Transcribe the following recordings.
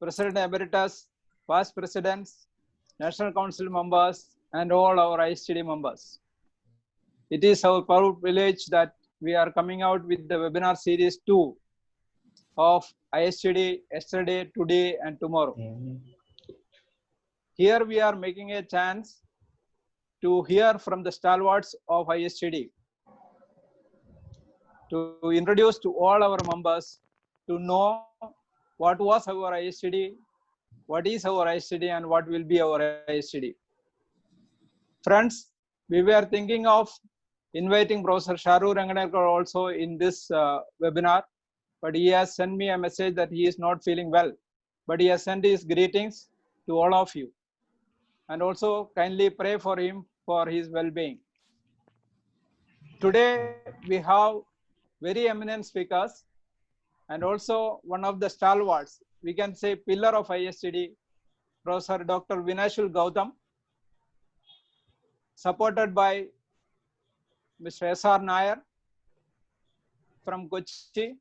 President Emeritus, past presidents, National Council members, and all our ISTD members. It is our proud privilege that we are coming out with the webinar series 2 of ISTD yesterday, today, and tomorrow. Here we are making a chance to hear from the stalwarts of ISTD, to introduce to all our members to know what was our ISTD, what is our ISTD, and what will be our ISTD. Friends, we were thinking of inviting Professor Sharu Ranganekar also in this webinar, but he has sent me a message that he is not feeling well. But he has sent his greetings to all of you. And also kindly pray for him for his well-being. Today we have very eminent speakers and also one of the stalwarts, we can say pillar of ISTD, Professor Dr. Vinashul Gautam, supported by Mr. S.R. Nair from Kochi,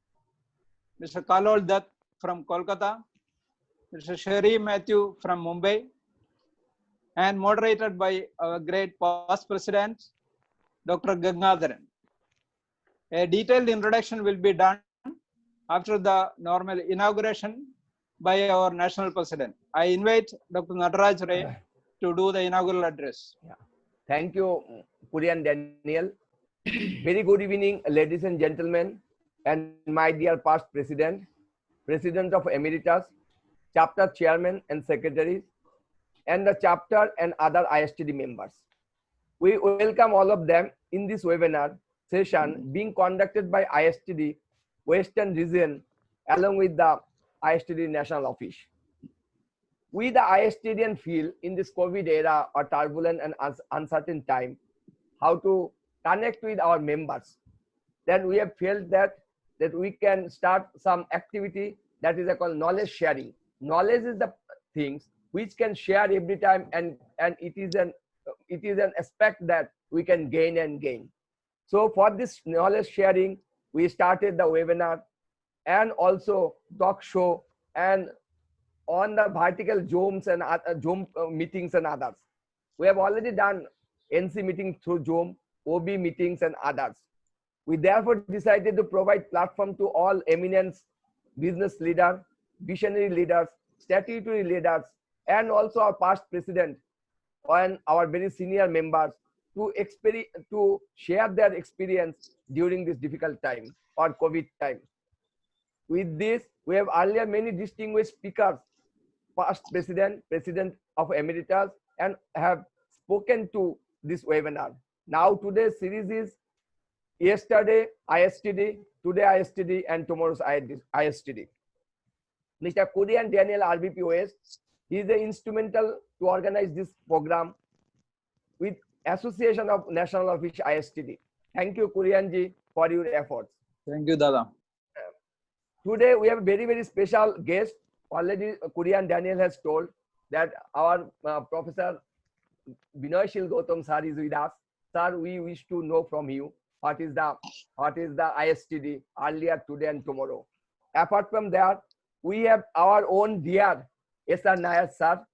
Mr. Kalol Dutt from Kolkata, Mr. Sherry Matthew from Mumbai, and moderated by our great past president, Dr. Gangadharan. A detailed introduction will be done after the normal inauguration by our national president. I invite Dr. Nataraj Ray to do the inaugural address. Yeah. Thank you, Kurian Daniel. Very good evening, ladies and gentlemen, and my dear past president, president of Emeritus, chapter chairman and secretaries, and the chapter and other ISTD members. We welcome all of them in this webinar session being conducted by ISTD Western Region along with the ISTD National Office. We, the ISTDian, feel in this COVID era or turbulent and uncertain time how to connect with our members. Then we have felt that we can start some activity that is called knowledge sharing. Knowledge is the things which can share every time, and it is an aspect that we can gain. So for this knowledge sharing, we started the webinar and also talk show and on the vertical Zooms and Zoom meetings and others. We have already done NC meeting through Zoom, OB meetings and others. We therefore decided to provide platform to all eminent business leaders, visionary leaders, statutory leaders, and also our past president and our very senior members to share their experience during this difficult time or COVID time. With this, we have earlier many distinguished speakers, past president of Emeritus, and have spoken to this webinar. Now today's series is yesterday ISTD, today ISTD, and tomorrow's ISTD. Mr. Kurian Daniel RBP West, he is the instrumental to organize this program with Association of National Office ISTD. Thank you, Kurian ji, for your efforts. Thank you, Dada. Today we have a very, very special guest. Already Kurian Daniel has told that our Professor Vinashul Gautam sir is with us. Sir, we wish to know from you what is the ISTD earlier, today, and tomorrow. Apart from that, we have our own dear S.R. Nair sir.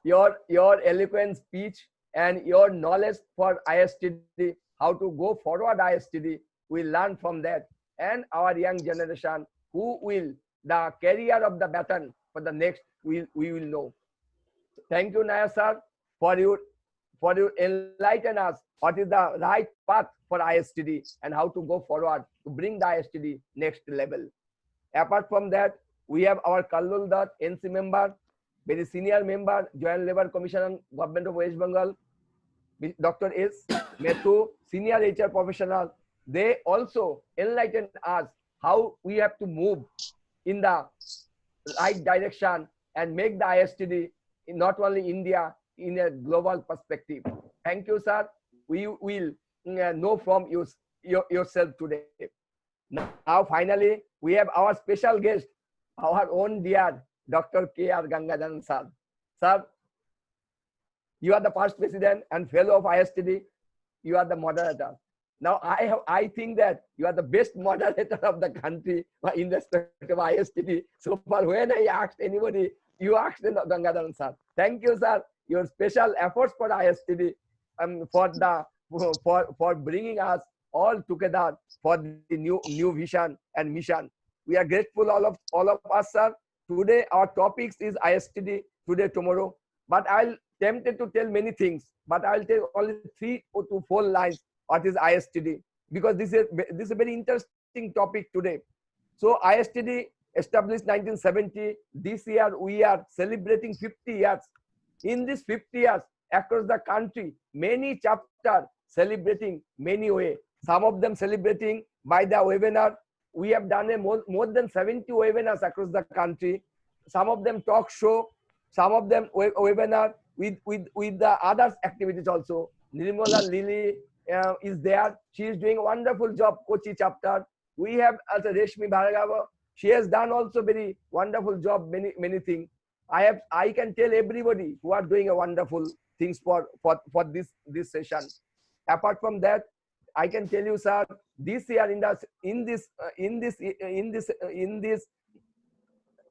Your eloquent speech and your knowledge for ISTD, how to go forward ISTD, we learn from that. And our young generation who will the career of the baton for the next, we will know. Thank you, Nair sir, for your enlighten us what is the right path for ISTD and how to go forward to bring the ISTD next level. Apart from that, we have our Kalol Dutt, NC member, very senior member, Joint Labour Commission, Government of West Bengal, Dr. S. Methu, senior HR professional. They also enlightened us how we have to move in the right direction and make the ISTD in not only India, in a global perspective. Thank you, sir. We will know from yourself today. Now, finally, we have our special guest, our own dear Dr. K.R. Gangadharan sir. Sir, you are the past president and fellow of ISTD. You are the moderator. Now I think that you are the best moderator of the country in respect of ISTD. So far, when I asked anybody, you asked Gangadharan sir. Thank you, sir. Your special efforts for ISTD, for bringing us all together for the new vision and mission. We are grateful all of us, sir. Today our topics is ISTD. Today, tomorrow, but I'll tempted to tell many things, but I'll tell only 3 to 4 lines. What is ISTD? Because this is a very interesting topic today. So ISTD established 1970. This year we are celebrating 50 years. In this 50 years, across the country, many chapters celebrating many way. Some of them celebrating by the webinar. We have done more than 70 webinars across the country. Some of them talk show, some of them webinar with the other activities also. Nirmala Lily is there. She is doing a wonderful job, Kochi chapter. We have also Reshmi Bhargava. She has done also very wonderful job, many things. I can tell everybody who are doing a wonderful things for this session. Apart from that, I can tell you, sir, this year in this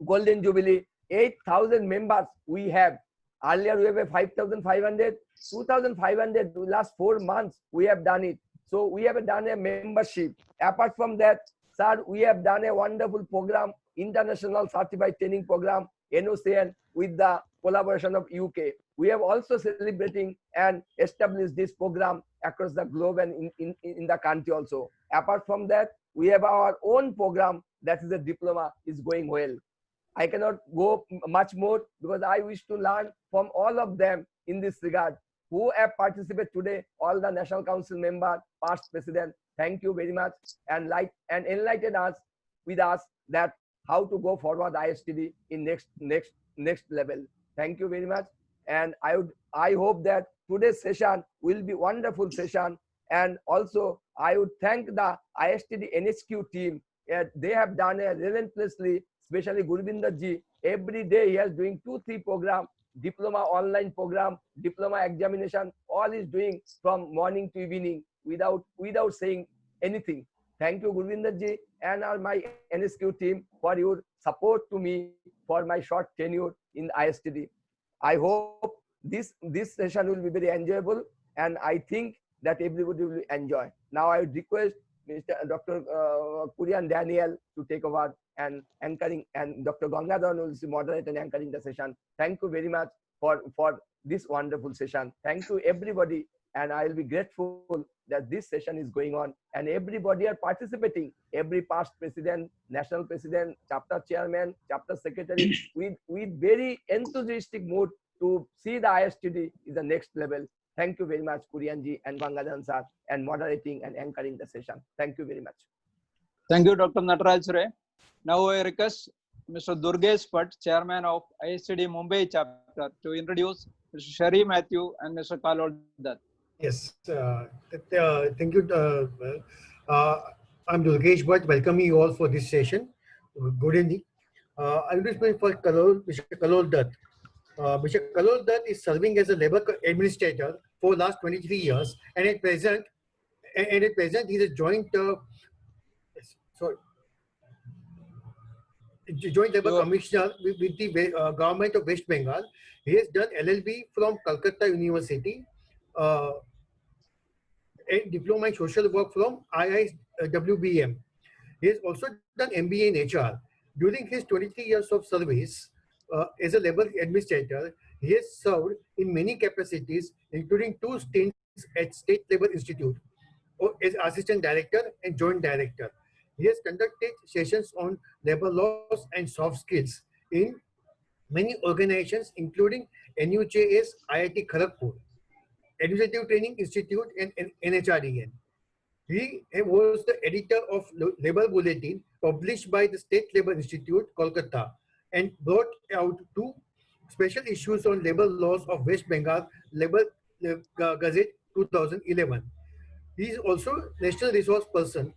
Golden Jubilee, 8,000 members we have. Earlier we have 5,500, 2,500 last 4 months we have done it. So we have done a membership. Apart from that, sir, we have done a wonderful program, International Certified Training Program, NOCN, with the collaboration of UK. We have also celebrating and established this program across the globe and in the country also. Apart from that, we have our own program, that is a diploma, is going well. I cannot go much more because I wish to learn from all of them in this regard. Who have participated today, all the National Council member, past president, thank you very much, and enlightened us that how to go forward ISTD in next level. Thank you very much, and I hope that today's session will be wonderful session. And also I would thank the ISTD NHQ team. They have done a relentlessly, especially Gurvinder ji. Every day he is doing 2-3 program, diploma online program, diploma examination, all is doing from morning to evening without saying anything. Thank you, Gurvinder ji, and my NSQ team for your support to me for my short tenure in ISTD. I hope this session will be very enjoyable, and I think that everybody will enjoy. Now I would request Dr. Kurian Daniel to take over and anchoring, and Dr. Gangadharan will moderate and anchoring the session. Thank you very much for this wonderful session. Thank you everybody, and I will be grateful that this session is going on and everybody are participating. Every past president, national president, chapter chairman, chapter secretary, with very enthusiastic mood to see the ISTD is the next level. Thank you very much, Kurianji and Gangadharan sir, and moderating and anchoring the session. Thank you very much. Thank you, Dr. Nataraj Ray. Now I request Mr. Durgesh Bhatt, Chairman of ISTD Mumbai chapter, to introduce Mr. Sherry Matthew and Mr. Kalol Dutt. Yes, thank you. I'm Durgesh Bhatt, welcoming you all for this session. Good evening. I'm responsible for Mr. Kalol Dutt. Mr. Kalol Dutt is serving as a labor administrator for last 23 years, and at present he's a joint labor commissioner with the government of West Bengal. He has done LLB from Calcutta University, and diploma in social work from IISWBM. He has also done MBA in HR. During his 23 years of service as a labor administrator, he has served in many capacities, including 2 stints at State Labor Institute as assistant director and joint director. He has conducted sessions on labor laws and soft skills in many organizations, including NUJS, IIT Kharagpur, Administrative Training Institute, and NHRDN. He was the editor of Labor Bulletin published by the State Labor Institute, Kolkata, and brought out 2 special issues on labor laws of West Bengal, Labor Gazette 2011. He is also National Resource Person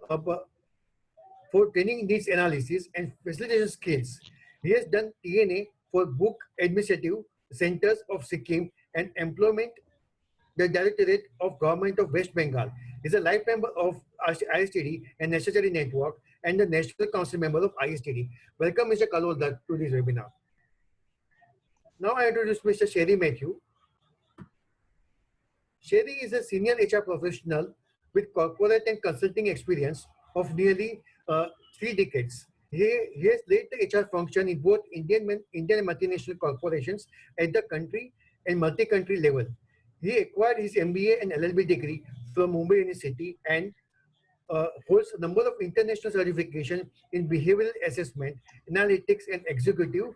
for training needs analysis and facilitation skills. He has done TNA for Book Administrative Centers of Sikkim and Employment the Directorate of Government of West Bengal. He is a life member of ISTD and Necessary Network and the National Council member of ISTD. Welcome, Mr. Kalol Dutt, to this webinar. Now I introduce Mr. Sherry Matthew. Sherry is a senior HR professional with corporate and consulting experience of nearly 3 decades. He has led the HR function in both Indian and multinational corporations at the country and multi-country level. He acquired his MBA and LLB degree from Mumbai University and holds a number of international certifications in behavioral assessment, analytics, and executive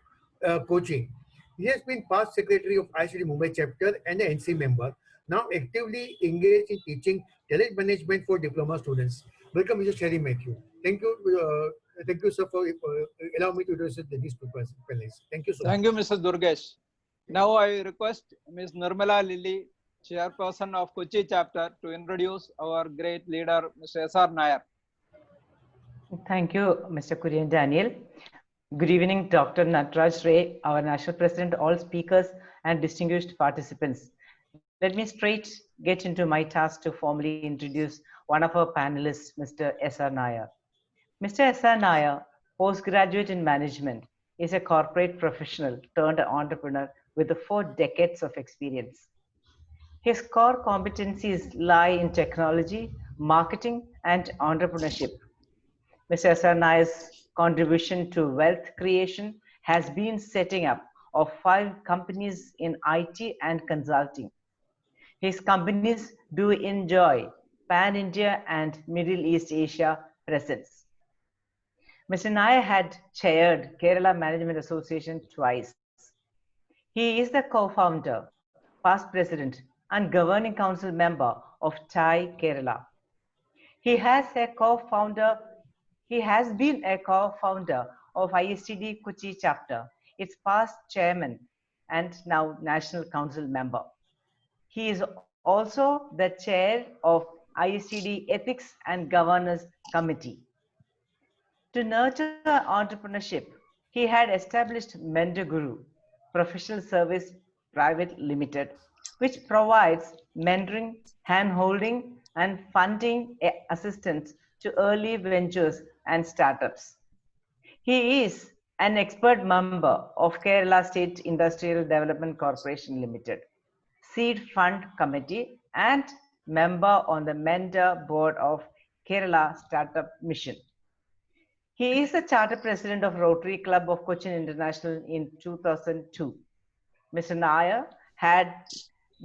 coaching. He has been past secretary of ISTD Mumbai chapter and an NC member, now actively engaged in teaching talent management for diploma students. Welcome, Mr. Sherry Matthew. Thank you, sir, for allowing me to address these two panelists. Thank you so much. Thank you, Mr. Durgesh. Now I request Ms. Nirmala Lilly, Chairperson of Kochi chapter, to introduce our great leader, Mr. S.R. Nair. Thank you, Mr. Kurian Daniel. Good evening, Dr. Nataraj Ray, our National President, all speakers and distinguished participants. Let me straight get into my task to formally introduce one of our panelists, Mr. S.R. Nair. Mr. S.R. Nair, postgraduate in management, is a corporate professional turned entrepreneur with 4 decades of experience. His core competencies lie in technology, marketing, and entrepreneurship. Mr. S.R. Nair's contribution to wealth creation has been setting up of 5 companies in IT and consulting. His companies do enjoy pan-India and Middle East Asia presence. Mr. Nair had chaired Kerala Management Association twice. He is the co-founder, past president, and governing council member of TAI Kerala. He has been a co-founder of ISTD Kochi chapter, its past chairman and now national council member. He is also the chair of ISTD Ethics and Governance Committee. To nurture entrepreneurship, he had established Mentor Guru Professional Service Private Limited, which provides mentoring, hand-holding, and funding assistance to early ventures and startups. He is an expert member of Kerala State Industrial Development Corporation Limited, Seed Fund Committee, and member on the Mentor Board of Kerala Startup Mission. He is the charter president of Rotary Club of Cochin International in 2002. Mr. Nair had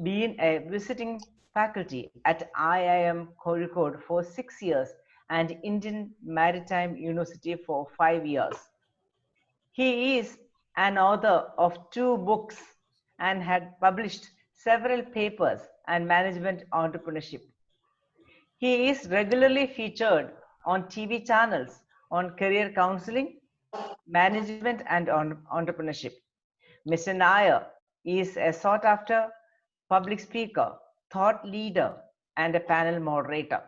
been a visiting faculty at IIM Kozhikode for 6 years and Indian Maritime University for 5 years. He is an author of 2 books and had published several papers on management entrepreneurship. He is regularly featured on TV channels on career counseling, management, and entrepreneurship. Mr. Nair is a sought-after public speaker, thought leader, and a panel moderator.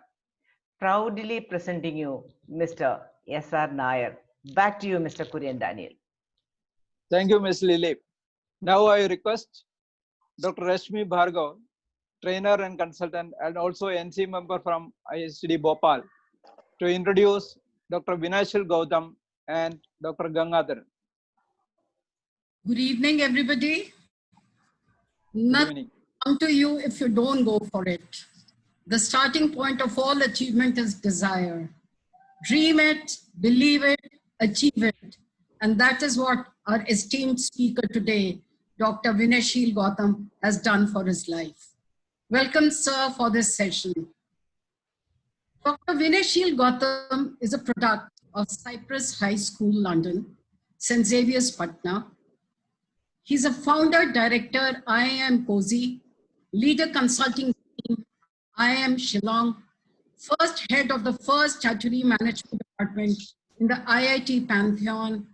Proudly presenting you, Mr. S.R. Nair. Back to you, Mr. Kurian Daniel. Thank you, Ms. Lily. Now I request Dr. Rashmi Bhargav, trainer and consultant, and also NC member from ISTD Bhopal, to introduce Dr. Vinashil Gautam and Dr. Gangadharan. Good evening, everybody. Good Nothing evening. come to you if you don't go for it. The starting point of all achievement is desire. Dream it, believe it, achieve it. And that is what our esteemed speaker today, Dr. Vinashil Gautam, has done for his life. Welcome, sir, for this session. Dr. Vinashil Gautam is a product of Cyprus High School, London, St. Xavier's, Patna. He's a founder, director, IIM Kozi, leader consulting team, IIM Shillong, first head of the first statutory management department in the IIT Pantheon,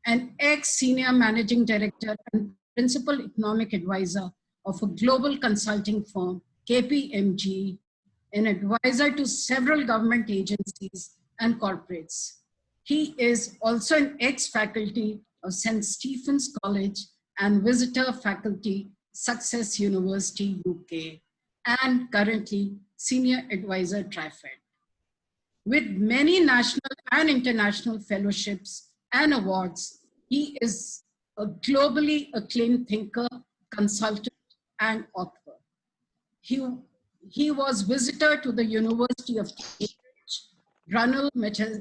and ex-senior managing director and principal economic advisor of a global consulting firm, KPMG, an advisor to several government agencies and corporates. He is also an ex-faculty of St. Stephen's College and visitor faculty, Success University, UK, and currently Senior Advisor TriFed. With many national and international fellowships and awards, he is a globally acclaimed thinker, consultant, and author. He was visitor to the University of Cambridge, Brunel,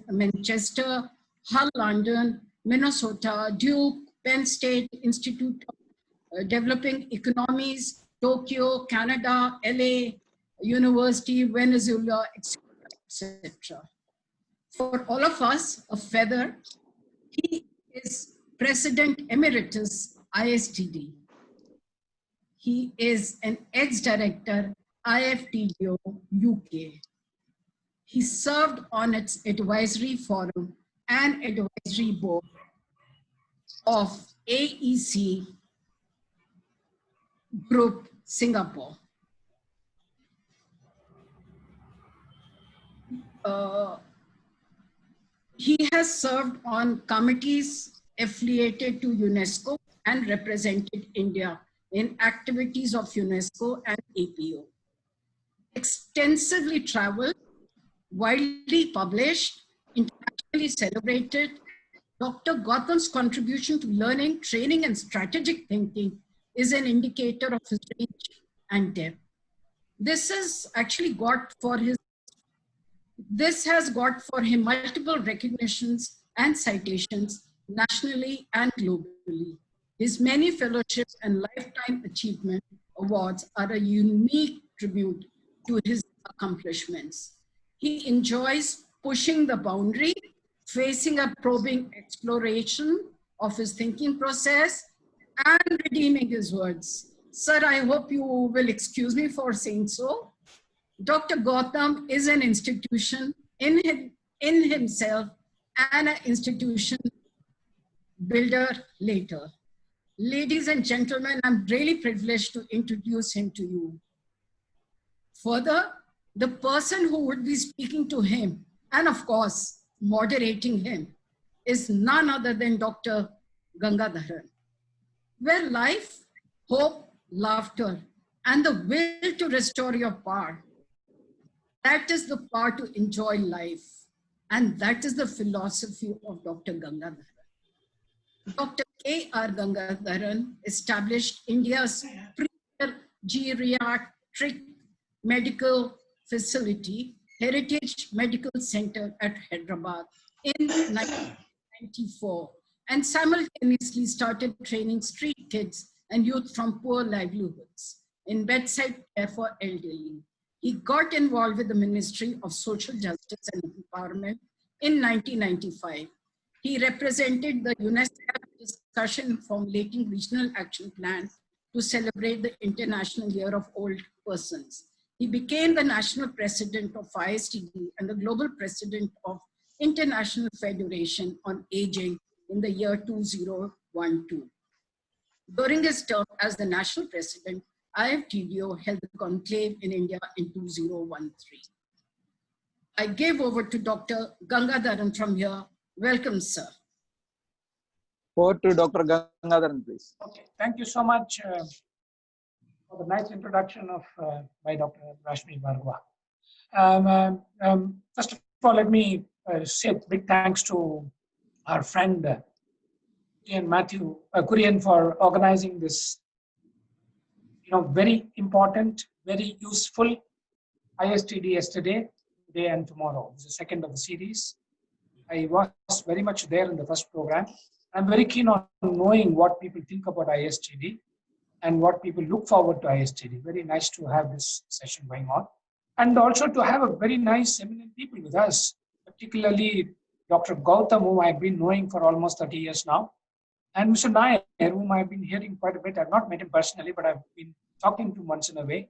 Manchester, Hull, London, Minnesota, Duke, Penn State Institute of Developing Economies, Tokyo, Canada, LA, University, Venezuela, etc. For all of us, a feather, he is President Emeritus ISTD. He is an ex-director IFTDO UK. He served on its advisory forum and advisory board of AEC Group Singapore. He has served on committees affiliated to UNESCO and represented India in activities of UNESCO and APO. Extensively traveled, widely published, internationally celebrated, Dr. Gautam's contribution to learning, training, and strategic thinking is an indicator of his range and depth. This has got for him multiple recognitions and citations nationally and globally. His many fellowships and lifetime achievement awards are a unique tribute to his accomplishments. He enjoys pushing the boundary, facing a probing exploration of his thinking process, and redeeming his words. Sir, I hope you will excuse me for saying so. Dr. Gautam is an institution in himself and an institution builder later. Ladies and gentlemen, I'm really privileged to introduce him to you. Further, the person who would be speaking to him and of course moderating him is none other than Dr. Gangadharan. Where life, hope, laughter, and the will to restore your power, that is the power to enjoy life. And that is the philosophy of Dr. Gangadharan. Dr. K.R. Gangadharan established India's premier geriatric medical facility, Heritage Medical Center at Hyderabad in 1994, and simultaneously started training street kids and youth from poor livelihoods in bedside care for elderly. He got involved with the Ministry of Social Justice and Empowerment in 1995. He represented the UNESCO discussion formulating regional action plan to celebrate the International Year of Old Persons. He became the national president of ISTD and the global president of International Federation on Aging in the year 2012. During his term as the national president, IFTDO held the conclave in India in 2013. I give over to Dr. Gangadharan from here. Welcome, sir. Over to Dr. Gangadharan, please. Okay, thank you so much for the nice introduction by Dr. Rashmi Bhargava. First of all, let me say big thanks to our friend Matthew Kurian for organizing this, very important, very useful ISTD yesterday, today, and tomorrow. It's the second of the series. I was very much there in the first program. I'm very keen on knowing what people think about ISTD and what people look forward to ISTD. Very nice to have this session going on. And also to have a very nice eminent people with us, particularly Dr. Gautam, whom I've been knowing for almost 30 years now, and Mr. Nair, whom I've been hearing quite a bit. I've not met him personally, but I've been talking to him once in a way.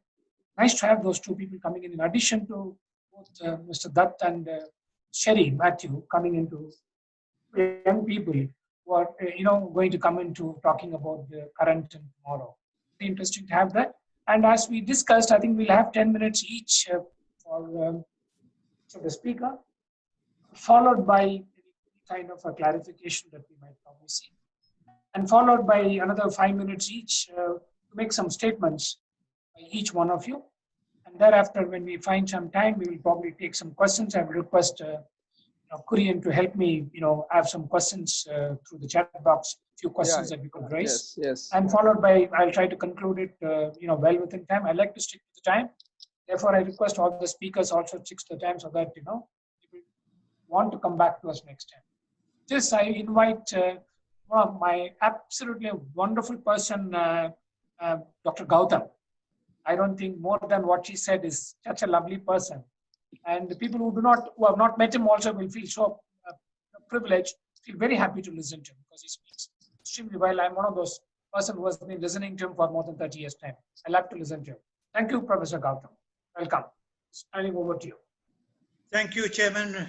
Nice to have those two people coming in addition to both Mr. Dutt and Sherry, Matthew, coming into young people who are, going to come into talking about the current and tomorrow. Very interesting to have that. And as we discussed, I think we'll have 10 minutes each for the speaker, followed by any kind of a clarification that we might probably see, and followed by another 5 minutes each to make some statements by each one of you. thereafter, when we find some time, we will probably take some questions. I will request Kurian to help me, have some questions through the chat box, few questions that we could raise. Yes. And followed by, I'll try to conclude it, well within time. I like to stick to the time. Therefore, I request all the speakers also stick to the time so that, people want to come back to us next time. Just I invite one of my absolutely wonderful person, Dr. Gautam. I don't think more than what she said is such a lovely person. And the people who have not met him also will feel so privileged, feel very happy to listen to him because he speaks extremely well. I'm one of those person who has been listening to him for more than 30 years time. I love to listen to him. Thank you, Professor Gautam. Welcome. Standing over to you. Thank you, Chairman,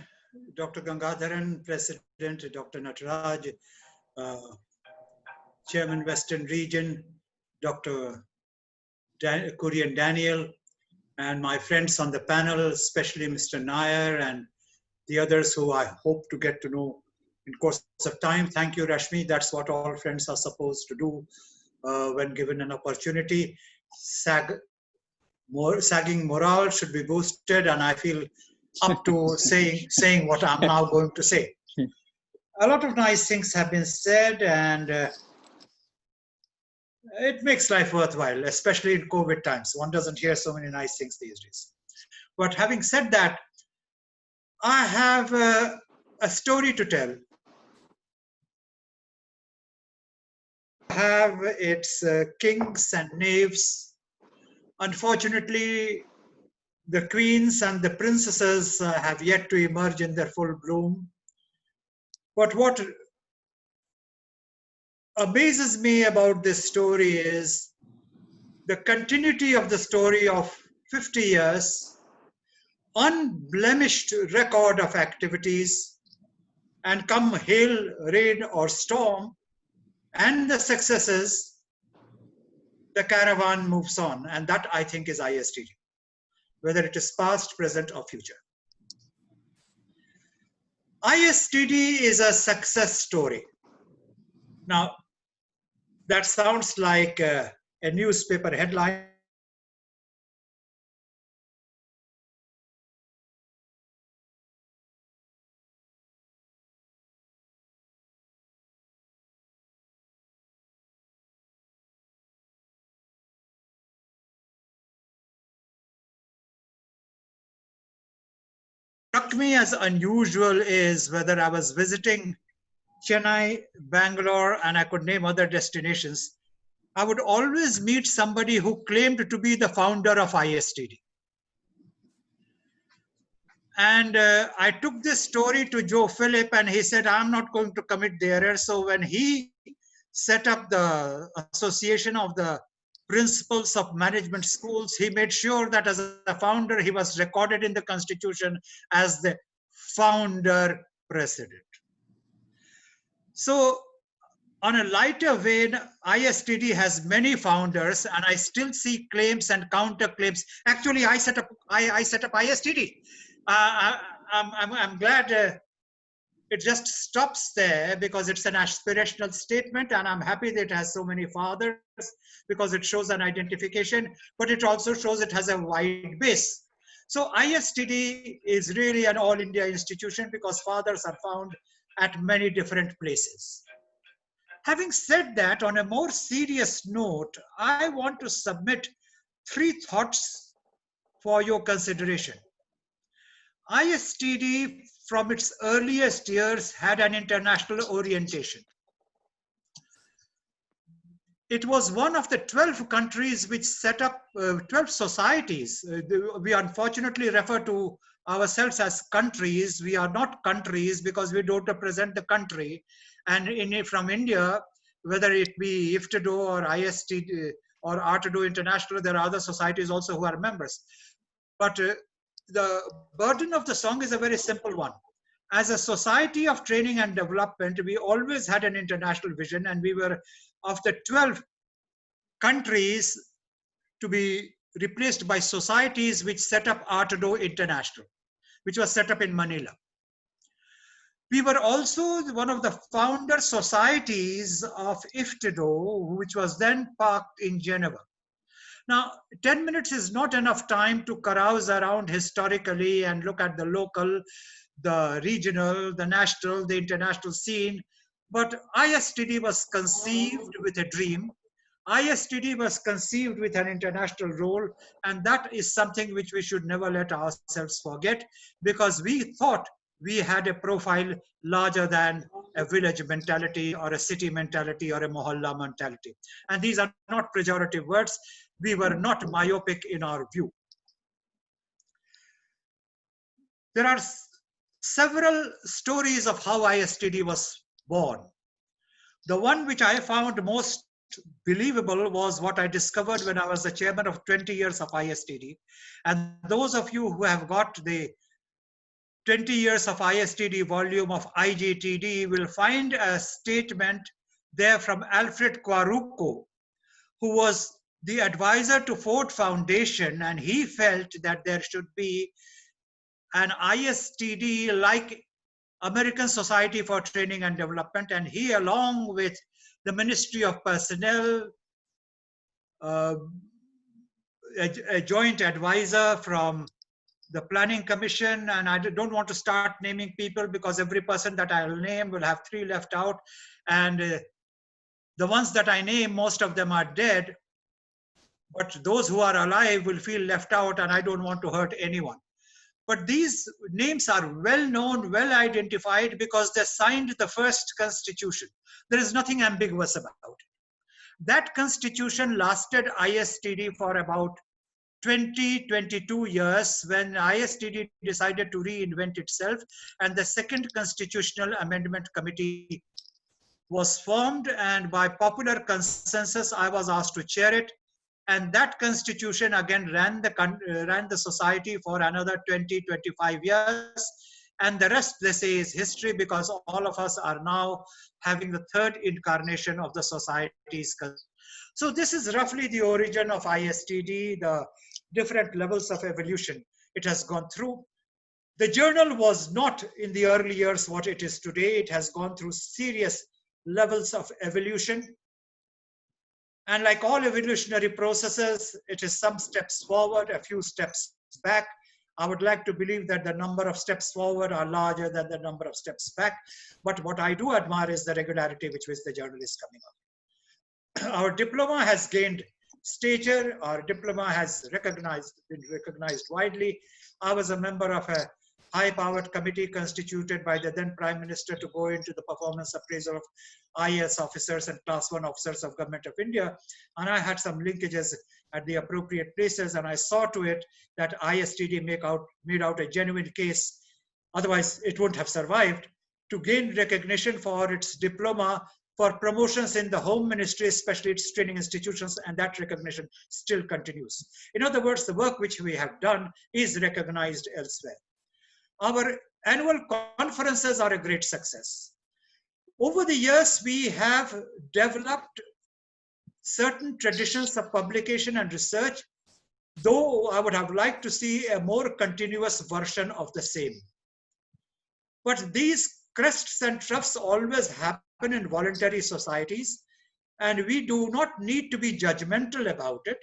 Dr. Gangadharan, President, Dr. Nataraj, Chairman, Western Region, Dr. Kurian Daniel, and my friends on the panel, especially Mr. Nair and the others who I hope to get to know in course of time. Thank you, Rashmi. That's what all friends are supposed to do when given an opportunity. Sagging morale should be boosted, and I feel up to saying what I'm now going to say. A lot of nice things have been said, and it makes life worthwhile, especially in COVID times. One doesn't hear so many nice things these days. But having said that, I have a story to tell. Have its kings and knaves. Unfortunately, the queens and the princesses have yet to emerge in their full bloom. But what amazes me about this story is the continuity of the story of 50 years, unblemished record of activities, and come hail, rain, or storm, and the successes, the caravan moves on. And that, I think, is ISTD, whether it is past, present, or future. ISTD is a success story. Now, that sounds like a newspaper headline. Struck me as unusual is whether I was visiting Chennai, Bangalore, and I could name other destinations, I would always meet somebody who claimed to be the founder of ISTD. And I took this story to Joe Philip, and he said, I'm not going to commit the error. So when he set up the Association of the Principals of Management Schools, he made sure that as a founder, he was recorded in the Constitution as the founder president. So on a lighter vein, ISTD has many founders, and I still see claims and counterclaims. Actually, I set up ISTD. I'm glad it just stops there because it's an aspirational statement, and I'm happy that it has so many fathers because it shows an identification, but it also shows it has a wide base. So ISTD is really an all India institution because fathers are found at many different places. Having said that, on a more serious note, I want to submit 3 thoughts for your consideration. ISTD, from its earliest years, had an international orientation. It was one of the 12 countries which set up 12 societies. We unfortunately refer to ourselves as countries. We are not countries because we don't represent the country. And from India, whether it be IFTDO or ISTD or RTDO International, there are other societies also who are members. But the burden of the song is a very simple one. As a society of training and development, we always had an international vision, and we were of the 12 countries to be replaced by societies which set up RTDO International, which was set up in Manila. We were also one of the founder societies of IFTDO, which was then parked in Geneva. Now, 10 minutes is not enough time to carouse around historically and look at the local, the regional, the national, the international scene. But ISTD was conceived with a dream. ISTD was conceived with an international role, and that is something which we should never let ourselves forget, because we thought we had a profile larger than a village mentality or a city mentality or a mohalla mentality. And these are not pejorative words. We were not myopic in our view. There are several stories of how ISTD was born. The one which I found most believable was what I discovered when I was the chairman of 20 years of ISTD. And those of you who have got the 20 years of ISTD volume of IGTD will find a statement there from Alfred Quaruco, who was the advisor to Ford Foundation, and he felt that there should be an ISTD like American Society for Training and Development, and he, along with the Ministry of Personnel, a joint advisor from the Planning Commission, and I don't want to start naming people because every person that I'll name will have 3 left out, and the ones that I name, most of them are dead, but those who are alive will feel left out, and I don't want to hurt anyone. But these names are well known, well identified, because they signed the first constitution. There is nothing ambiguous about it. That constitution lasted ISTD for about 22 years, when ISTD decided to reinvent itself, and the second constitutional amendment committee was formed, and by popular consensus I was asked to chair it. And that constitution again ran the society for another 20-25 years, and the rest, they say, is history, because all of us are now having the 3rd incarnation of the society's. So this is roughly the origin of ISTD, the different levels of evolution it has gone through. The journal was not in the early years what it is today. It has gone through serious levels of evolution. And like all evolutionary processes, it is some steps forward, a few steps back. I would like to believe that the number of steps forward are larger than the number of steps back. But what I do admire is the regularity with which the journal is coming up. Our diploma has gained stature. Our diploma has been recognized widely. I was a member of a high-powered committee constituted by the then Prime Minister to go into the performance appraisal of IAS officers and Class 1 officers of Government of India. And I had some linkages at the appropriate places, and I saw to it that ISTD made out a genuine case, otherwise it wouldn't have survived, to gain recognition for its diploma for promotions in the Home Ministry, especially its training institutions, and that recognition still continues. In other words, the work which we have done is recognized elsewhere. Our annual conferences are a great success. Over the years, we have developed certain traditions of publication and research, though I would have liked to see a more continuous version of the same. But these crests and troughs always happen in voluntary societies, and we do not need to be judgmental about it.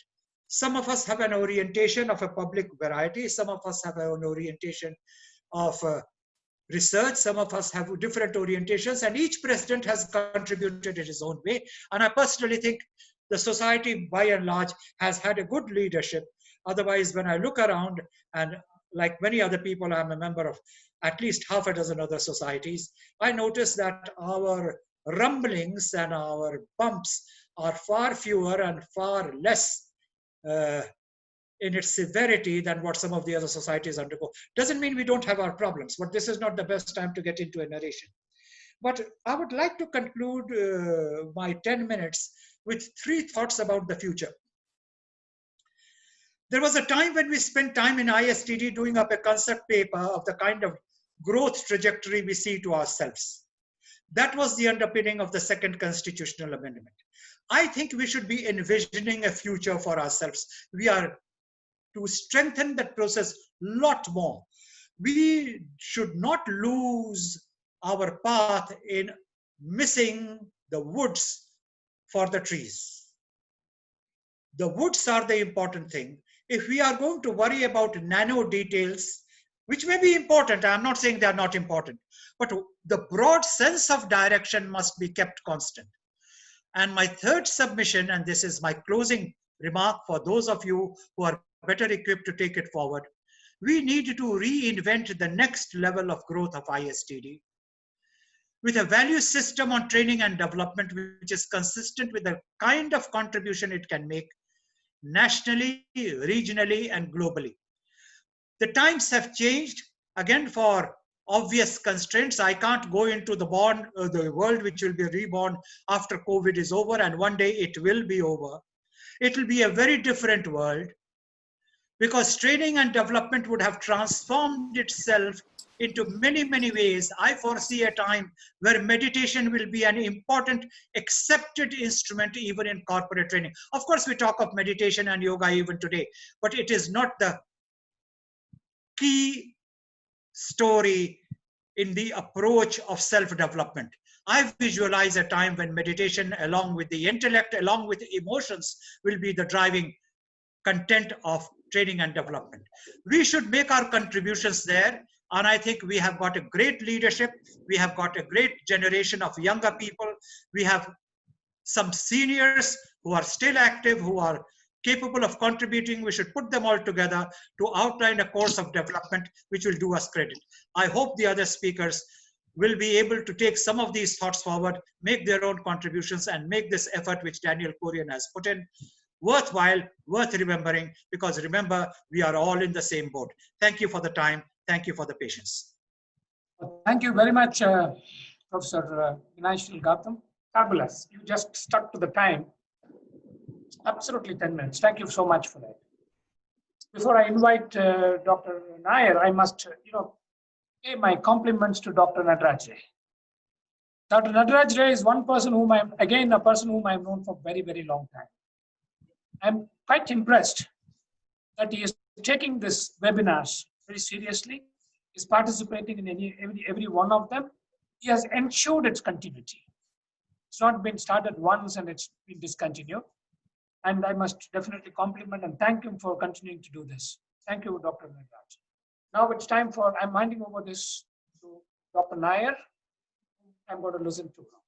Some of us have an orientation of a public variety. Some of us have an orientation of research. Some of us have different orientations, and each president has contributed in his own way. And I personally think the society, by and large, has had a good leadership. Otherwise, when I look around, and like many other people, I'm a member of at least half a dozen other societies, I notice that our rumblings and our bumps are far fewer and far less in its severity than what some of the other societies undergo. Doesn't mean we don't have our problems, but this is not the best time to get into a narration. But I would like to conclude my 10 minutes with 3 thoughts about the future. There was a time when we spent time in ISTD doing up a concept paper of the kind of growth trajectory we see to ourselves. That was the underpinning of the second constitutional amendment. I think we should be envisioning a future for ourselves. We are to strengthen that process a lot more. We should not lose our path in missing the woods for the trees. The woods are the important thing. If we are going to worry about nano details, which may be important, I'm not saying they are not important, but the broad sense of direction must be kept constant. And my third submission, and this is my closing remark for those of you who are better equipped to take it forward, we need to reinvent the next level of growth of ISTD with a value system on training and development which is consistent with the kind of contribution it can make nationally, regionally, and globally. The times have changed. Again, for obvious constraints, I can't go into the world which will be reborn after COVID is over, and one day it will be over. It will be a very different world, because training and development would have transformed itself into many, many ways. I foresee a time where meditation will be an important accepted instrument even in corporate training. Of course, we talk of meditation and yoga even today, but it is not the key story in the approach of self-development. I visualize a time when meditation, along with the intellect, along with emotions, will be the driving content of training and development. We should make our contributions there. And I think we have got a great leadership. We have got a great generation of younger people. We have some seniors who are still active, who are capable of contributing. We should put them all together to outline a course of development which will do us credit. I hope the other speakers will be able to take some of these thoughts forward, make their own contributions, and make this effort which Daniel Kurian has put in worthwhile, worth remembering, because remember, we are all in the same boat. Thank you for the time. Thank you for the patience. Thank you very much, Professor Inaugural Gautam. Fabulous. You just stuck to the time. Absolutely 10 minutes. Thank you so much for that. Before I invite Dr. Nair, I must, pay my compliments to Dr. Nataraj Ray. Dr. Nataraj Ray is one person whom a person whom I've known for very, very long time. I'm quite impressed that he is taking this webinars very seriously. He's participating in every one of them. He has ensured its continuity. It's not been started once and it's been discontinued. And I must definitely compliment and thank him for continuing to do this. Thank you, Dr. Nataraj. Now it's time for, I'm handing over this to Dr. Nair. I'm going to listen to him.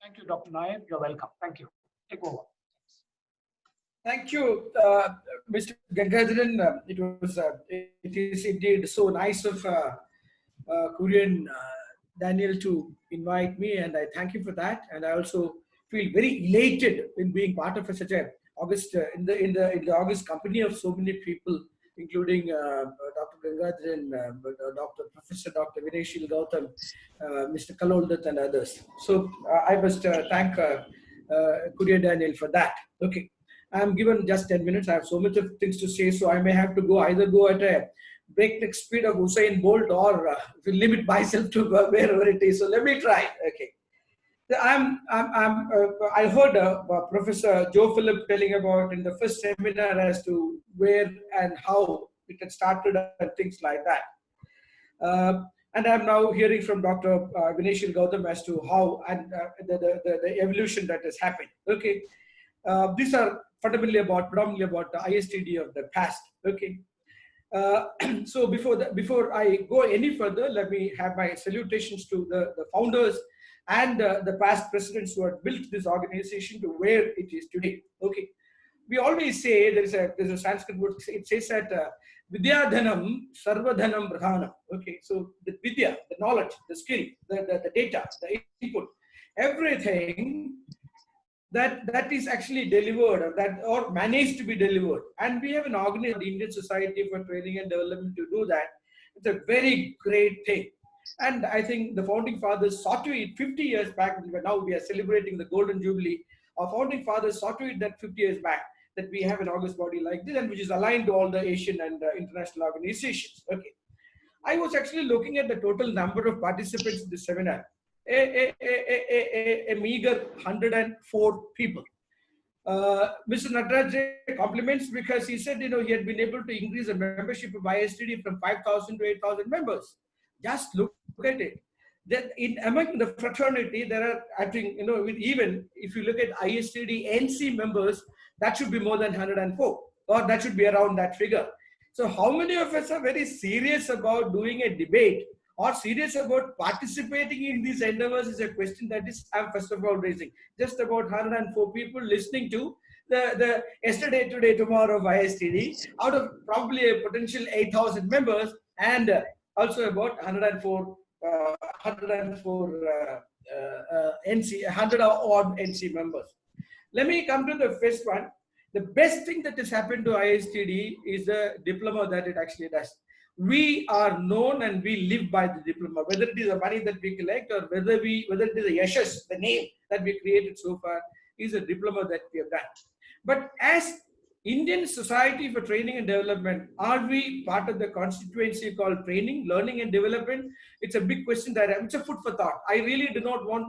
Thank you, Dr. Nair. You're welcome. Thank you. Take over. Thank you, Mr. Gangadharan. It is indeed so nice of Korean Daniel to invite me, and I thank you for that. And I also feel very elated in being part of such a August in the August company of so many people, including Dr. Gangadharan, Professor Dr. Vineshil Gautam, Mr. Kaloldat, and others. So I must thank Korean Daniel for that. Okay. I'm given just 10 minutes. I have so much of things to say, so I may have to either go at a breakneck speed of Usain Bolt or limit myself to wherever it is. So let me try. Okay. I heard Professor Joe Philip telling about in the first seminar as to where and how it had started and things like that. And I'm now hearing from Dr. Vineshil Gautam as to how and the evolution that has happened. Okay. These are predominantly about the ISTD of the past. Okay. So before I go any further, let me have my salutations to the founders and the past presidents who have built this organization to where it is today. Okay. We always say there's a Sanskrit word. It says that Vidya Dhanam Sarvadhanam Pradhanam. Okay. So the Vidya, the knowledge, the skill, the data, the input, everything that is actually delivered or managed to be delivered. And we have an organization, the Indian Society for Training and Development, to do that. It's a very great thing. And I think the founding fathers saw to it 50 years back. Now we are celebrating the Golden Jubilee. Our founding fathers saw to it that 50 years back that we have an August body like this, and which is aligned to all the Asian and international organizations. Okay. I was actually looking at the total number of participants in this seminar. A meager 104 people. Mr. Nataraj compliments because he said, he had been able to increase the membership of ISTD from 5,000 to 8,000 members. Just look at it. That among the fraternity, there are, I think, even if you look at ISTD NC members, that should be more than 104, or that should be around that figure. So how many of us are very serious about doing a debate or serious about participating in these endeavors is a question that is I'm first of all raising. Just about 104 people listening to the yesterday, today, tomorrow of ISTD out of probably a potential 8,000 members, and also about 104 NC, 100 odd NC members. Let me come to the first one. The best thing that has happened to ISTD is the diploma that it actually does. We are known and we live by the diploma, whether it is the money that we collect or whether it is the yashas, the name that we created so far, is a diploma that we have done. But as Indian Society for Training and Development, are we part of the constituency called training, learning and development? It's a big question that it's a food for thought. I really do not want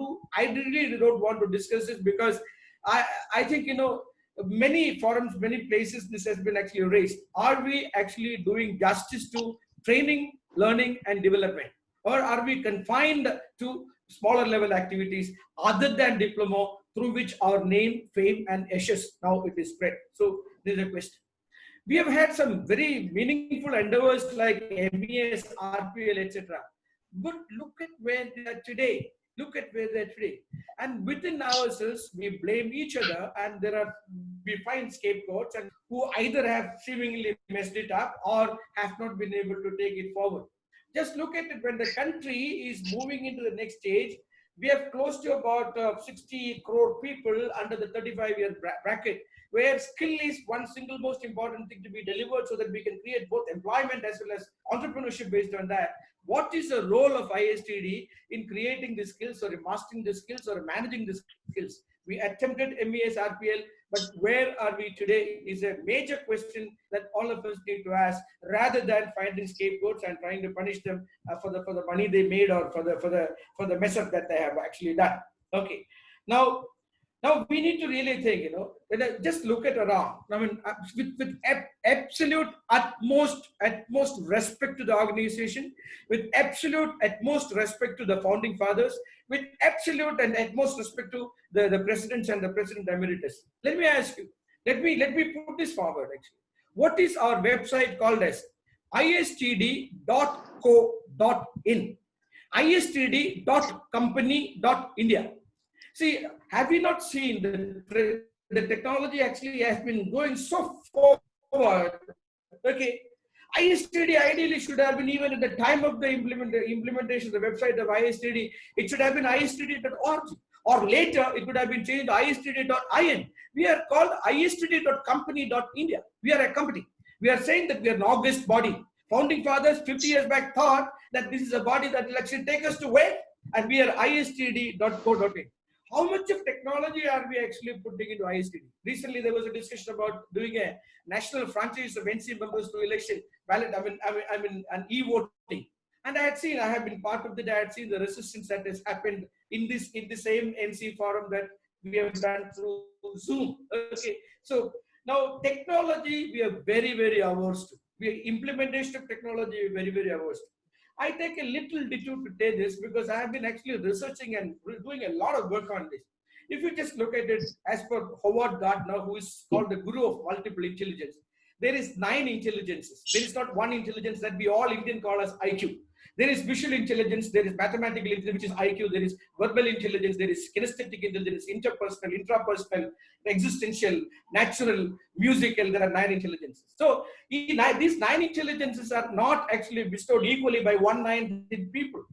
to discuss this because I think, you know, many forums, many places this has been actually raised. Are we actually doing justice to training, learning and development? Or are we confined to smaller level activities other than diploma through which our name, fame and ashes now it is spread? So this is a question. We have had some very meaningful endeavors like MES, RPL, etc. But look at where they are today. Look at where they're today. And within ourselves, we blame each other, and we find scapegoats and who either have seemingly messed it up or have not been able to take it forward. Just look at it when the country is moving into the next stage. We have close to about 60 crore people under the 35-year bracket, where skill is one single most important thing to be delivered so that we can create both employment as well as entrepreneurship based on that. What is the role of ISTD in creating the skills or mastering the skills or managing the skills? We attempted MES, RPL, but where are we today is a major question that all of us need to ask, rather than finding scapegoats and trying to punish them for the money they made or for the mess up that they have actually done. Okay, now we need to really think, you know, just look at around. I mean, with absolute utmost respect to the organization, with absolute utmost respect to the founding fathers, with absolute and utmost respect to the presidents and the president emeritus. Let me ask you, let me put this forward actually. What is our website called as? istd.co.in, istd.company.india. See, have you not seen the technology actually has been going so forward? Okay, ISTD ideally should have been, even at the time of the implementation of the website of ISTD, it should have been istd.org, or later it could have been changed to istd.in. We are called istd.company.india. We are a company. We are saying that we are an august body. Founding fathers 50 years back thought that this is a body that will actually take us to where? And we are istd.co.in. How much of technology are we actually putting into ISTD? Recently, there was a discussion about doing a national franchise of NC members to election, an e-voting. And I have been part of that. I had seen the resistance that has happened in the same NC forum that we have done through Zoom. Okay, so now technology we are very, very averse to. Implementation of technology we are very, very averse to. I take a little detour to say this because I have been actually researching and doing a lot of work on this. If you just look at it as per Howard Gardner, who is called the guru of multiple intelligence, there is 9 intelligences. There is not one intelligence that we all Indian call as IQ. There is visual intelligence, there is mathematical intelligence, which is IQ, there is verbal intelligence, there is kinesthetic intelligence, interpersonal, intrapersonal, existential, natural, musical. There are 9 intelligences. So these 9 intelligences are not actually bestowed equally by 1/9 people.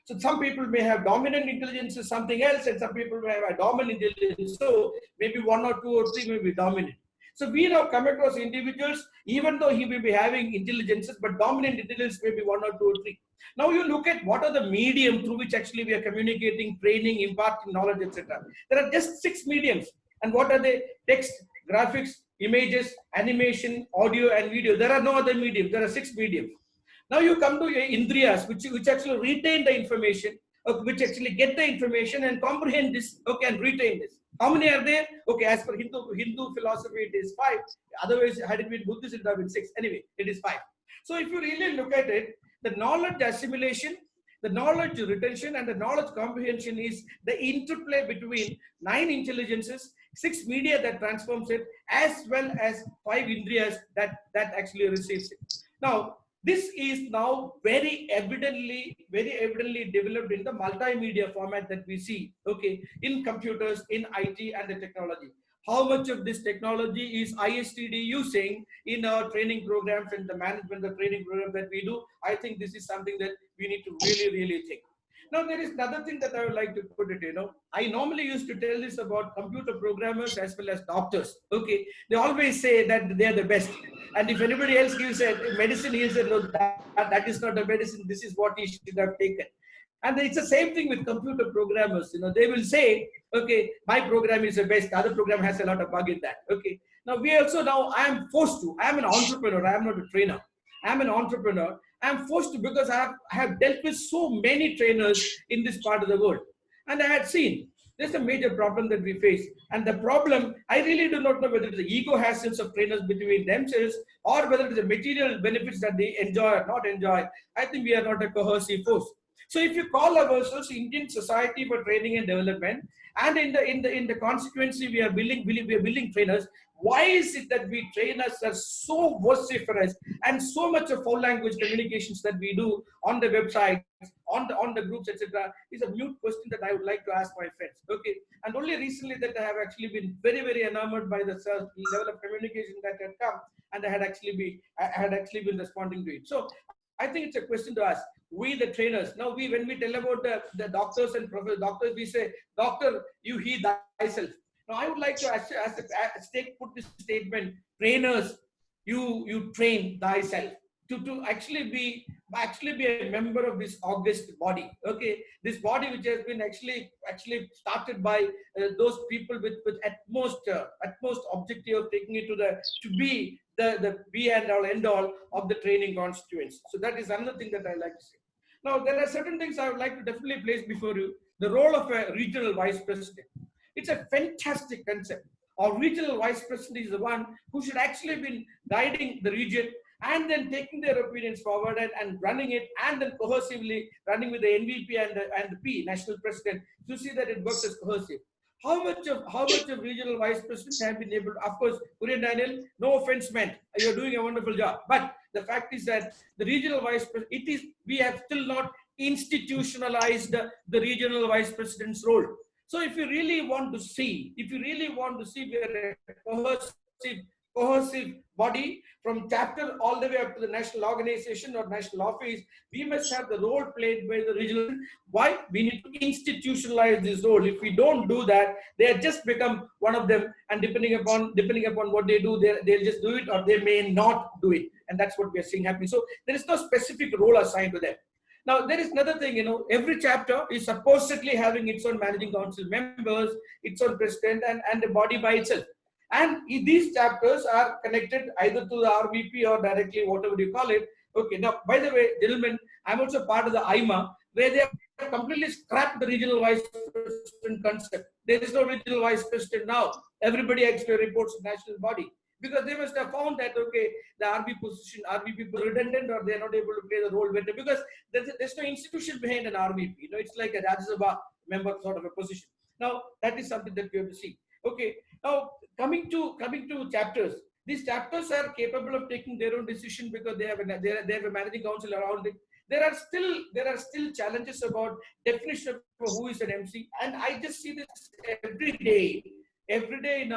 So some people may have dominant intelligence is something else, and some people may have a dominant intelligence. So maybe 1 or 2 or 3 may be dominant. So we now come across individuals, even though he may be having intelligences, but dominant intelligence may be 1 or 2 or 3. Now you look at what are the medium through which actually we are communicating, training, imparting knowledge, etc. There are just 6 mediums. And what are they? Text, graphics, images, animation, audio, and video. There are no other mediums. There are 6 mediums. Now you come to your Indriyas, which actually retain the information, which actually get the information and comprehend this, okay, and retain this. How many are there? Okay, as per Hindu philosophy, it is 5. Otherwise, had it been Buddhist, it would have been 6. Anyway, it is 5. So if you really look at it, the knowledge assimilation, the knowledge retention, and the knowledge comprehension is the interplay between 9 intelligences 6 media that transforms it, as well as 5 indriyas that actually receives it. Now, this is now very evidently developed in the multimedia format that we see, okay, in computers, in IT and the technology. How much of this technology is ISTD using in our training programs and the management, the training program that we do? I think this is something that we need to really think. Now, there is another thing that I would like to put it, I normally used to tell this about computer programmers as well as doctors, okay? They always say that they are the best. And if anybody else gives a medicine, he said, no, that is not a medicine, this is what he should have taken. And it's the same thing with computer programmers, they will say, okay, my program is the best, the other program has a lot of bug in that, okay? Now, I am forced to, I am an entrepreneur, I am not a trainer. I am an entrepreneur. I am forced to, because I have dealt with so many trainers in this part of the world. And I had seen there's a major problem that we face. And the problem, I really do not know whether it's the ego hassles of trainers between themselves or whether it's the material benefits that they enjoy or not enjoy. I think we are not a cohesive force. So if you call ourselves Indian Society for Training and Development, and in the consequency we are building trainers, why is it that we trainers are so vociferous and so much of foul language communications that we do on the websites, on the groups, etc., is a mute question that I would like to ask my friends. Okay, and only recently that I have actually been very enamored by the level of communication that had come, and I had actually been responding to it. So I think it's a question to ask. We the trainers, now when we tell about the doctors and professors, doctors, we say, doctor, you heal thyself. Now I would like to put this statement, trainers, you train thyself. To actually be a member of this august body, okay, this body which has been actually started by those people with utmost objective of taking it to be the be and all end all of the training constituents. So that is another thing that I like to say. Now there are certain things I would like to definitely place before you. The role of a regional vice president. It's a fantastic concept. Our regional vice president is the one who should actually be guiding the region and then taking their opinions forward and running it, and then cohesively running with the NVP and the P, national president, to see that it works as cohesive. How much of regional vice presidents have been able to, of course, Kurian Daniel, no offense meant, you're doing a wonderful job. But the fact is that the regional vice president, we have still not institutionalized the regional vice president's role. So if you really want to see where a cohesive body from chapter all the way up to the national organization or national office, we must have the role played by the regional. Why? We need to institutionalize this role. If we don't do that, they just become one of them, and depending upon what they do, they'll just do it or they may not do it. And that's what we are seeing happening. So there is no specific role assigned to them. Now, there is another thing, every chapter is supposedly having its own managing council members, its own president, and a body by itself. And these chapters are connected either to the RVP or directly, whatever you call it. Okay, now, by the way, gentlemen, I'm also part of the IMA, where they have completely scrapped the regional vice president concept. There is no regional vice president now. Everybody actually reports to national body. Because they must have found that, okay, the RVP is redundant, or they're not able to play the role better, because there's no institution behind an RVP. It's like a Rajya Sabha member sort of a position. Now, that is something that we have to see. Okay, now coming to chapters. These chapters are capable of taking their own decision because they have a managing council around it. There are still challenges about definition of who is an MC, and I just see this every day in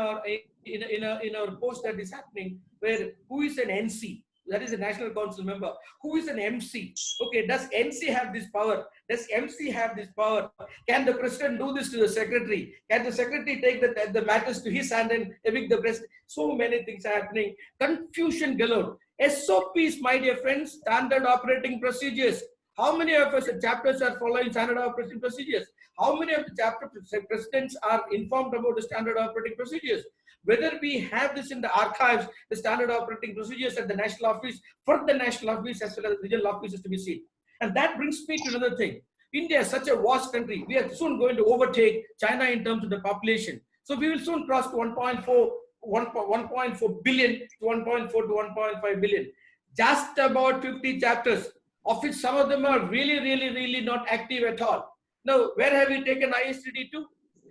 our post that is happening, where who is an NC, that is a national council member, who is an MC. Okay, does NC have this power? Does MC have this power? Can the president do this to the secretary? Can the secretary take the matters to his hand and evict the president? So many things are happening. Confusion galore. SOPs, my dear friends, standard operating procedures. How many of us chapters are following standard operating procedures? How many of the chapter presidents are informed about the standard operating procedures? Whether we have this in the archives, the standard operating procedures at the national office, for the national office as well as the regional offices to be seen. And that brings me to another thing. India is such a vast country. We are soon going to overtake China in terms of the population. So we will soon cross to 1.4 billion to 1.4 to 1.5 billion. Just about 50 chapters, of which some of them are really not active at all. Now, where have we taken ISTD to?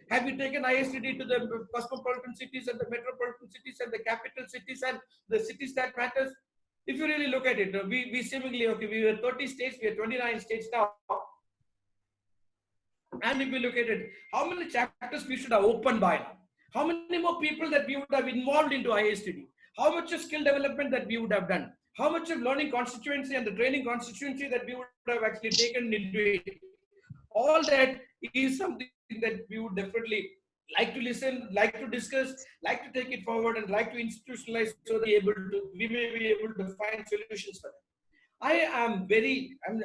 Have you taken ISTD to the cosmopolitan cities and the metropolitan cities and the capital cities and the cities that matters? If you really look at it, we seemingly, okay, we were 30 states, we are 29 states now. And if we look at it, how many chapters we should have opened by now? How many more people that we would have involved into ISTD? How much of skill development that we would have done? How much of learning constituency and the training constituency that we would have actually taken into it? All that is something that we would definitely like to listen, like to discuss, like to take it forward, and like to institutionalize so that we may be able to find solutions for that.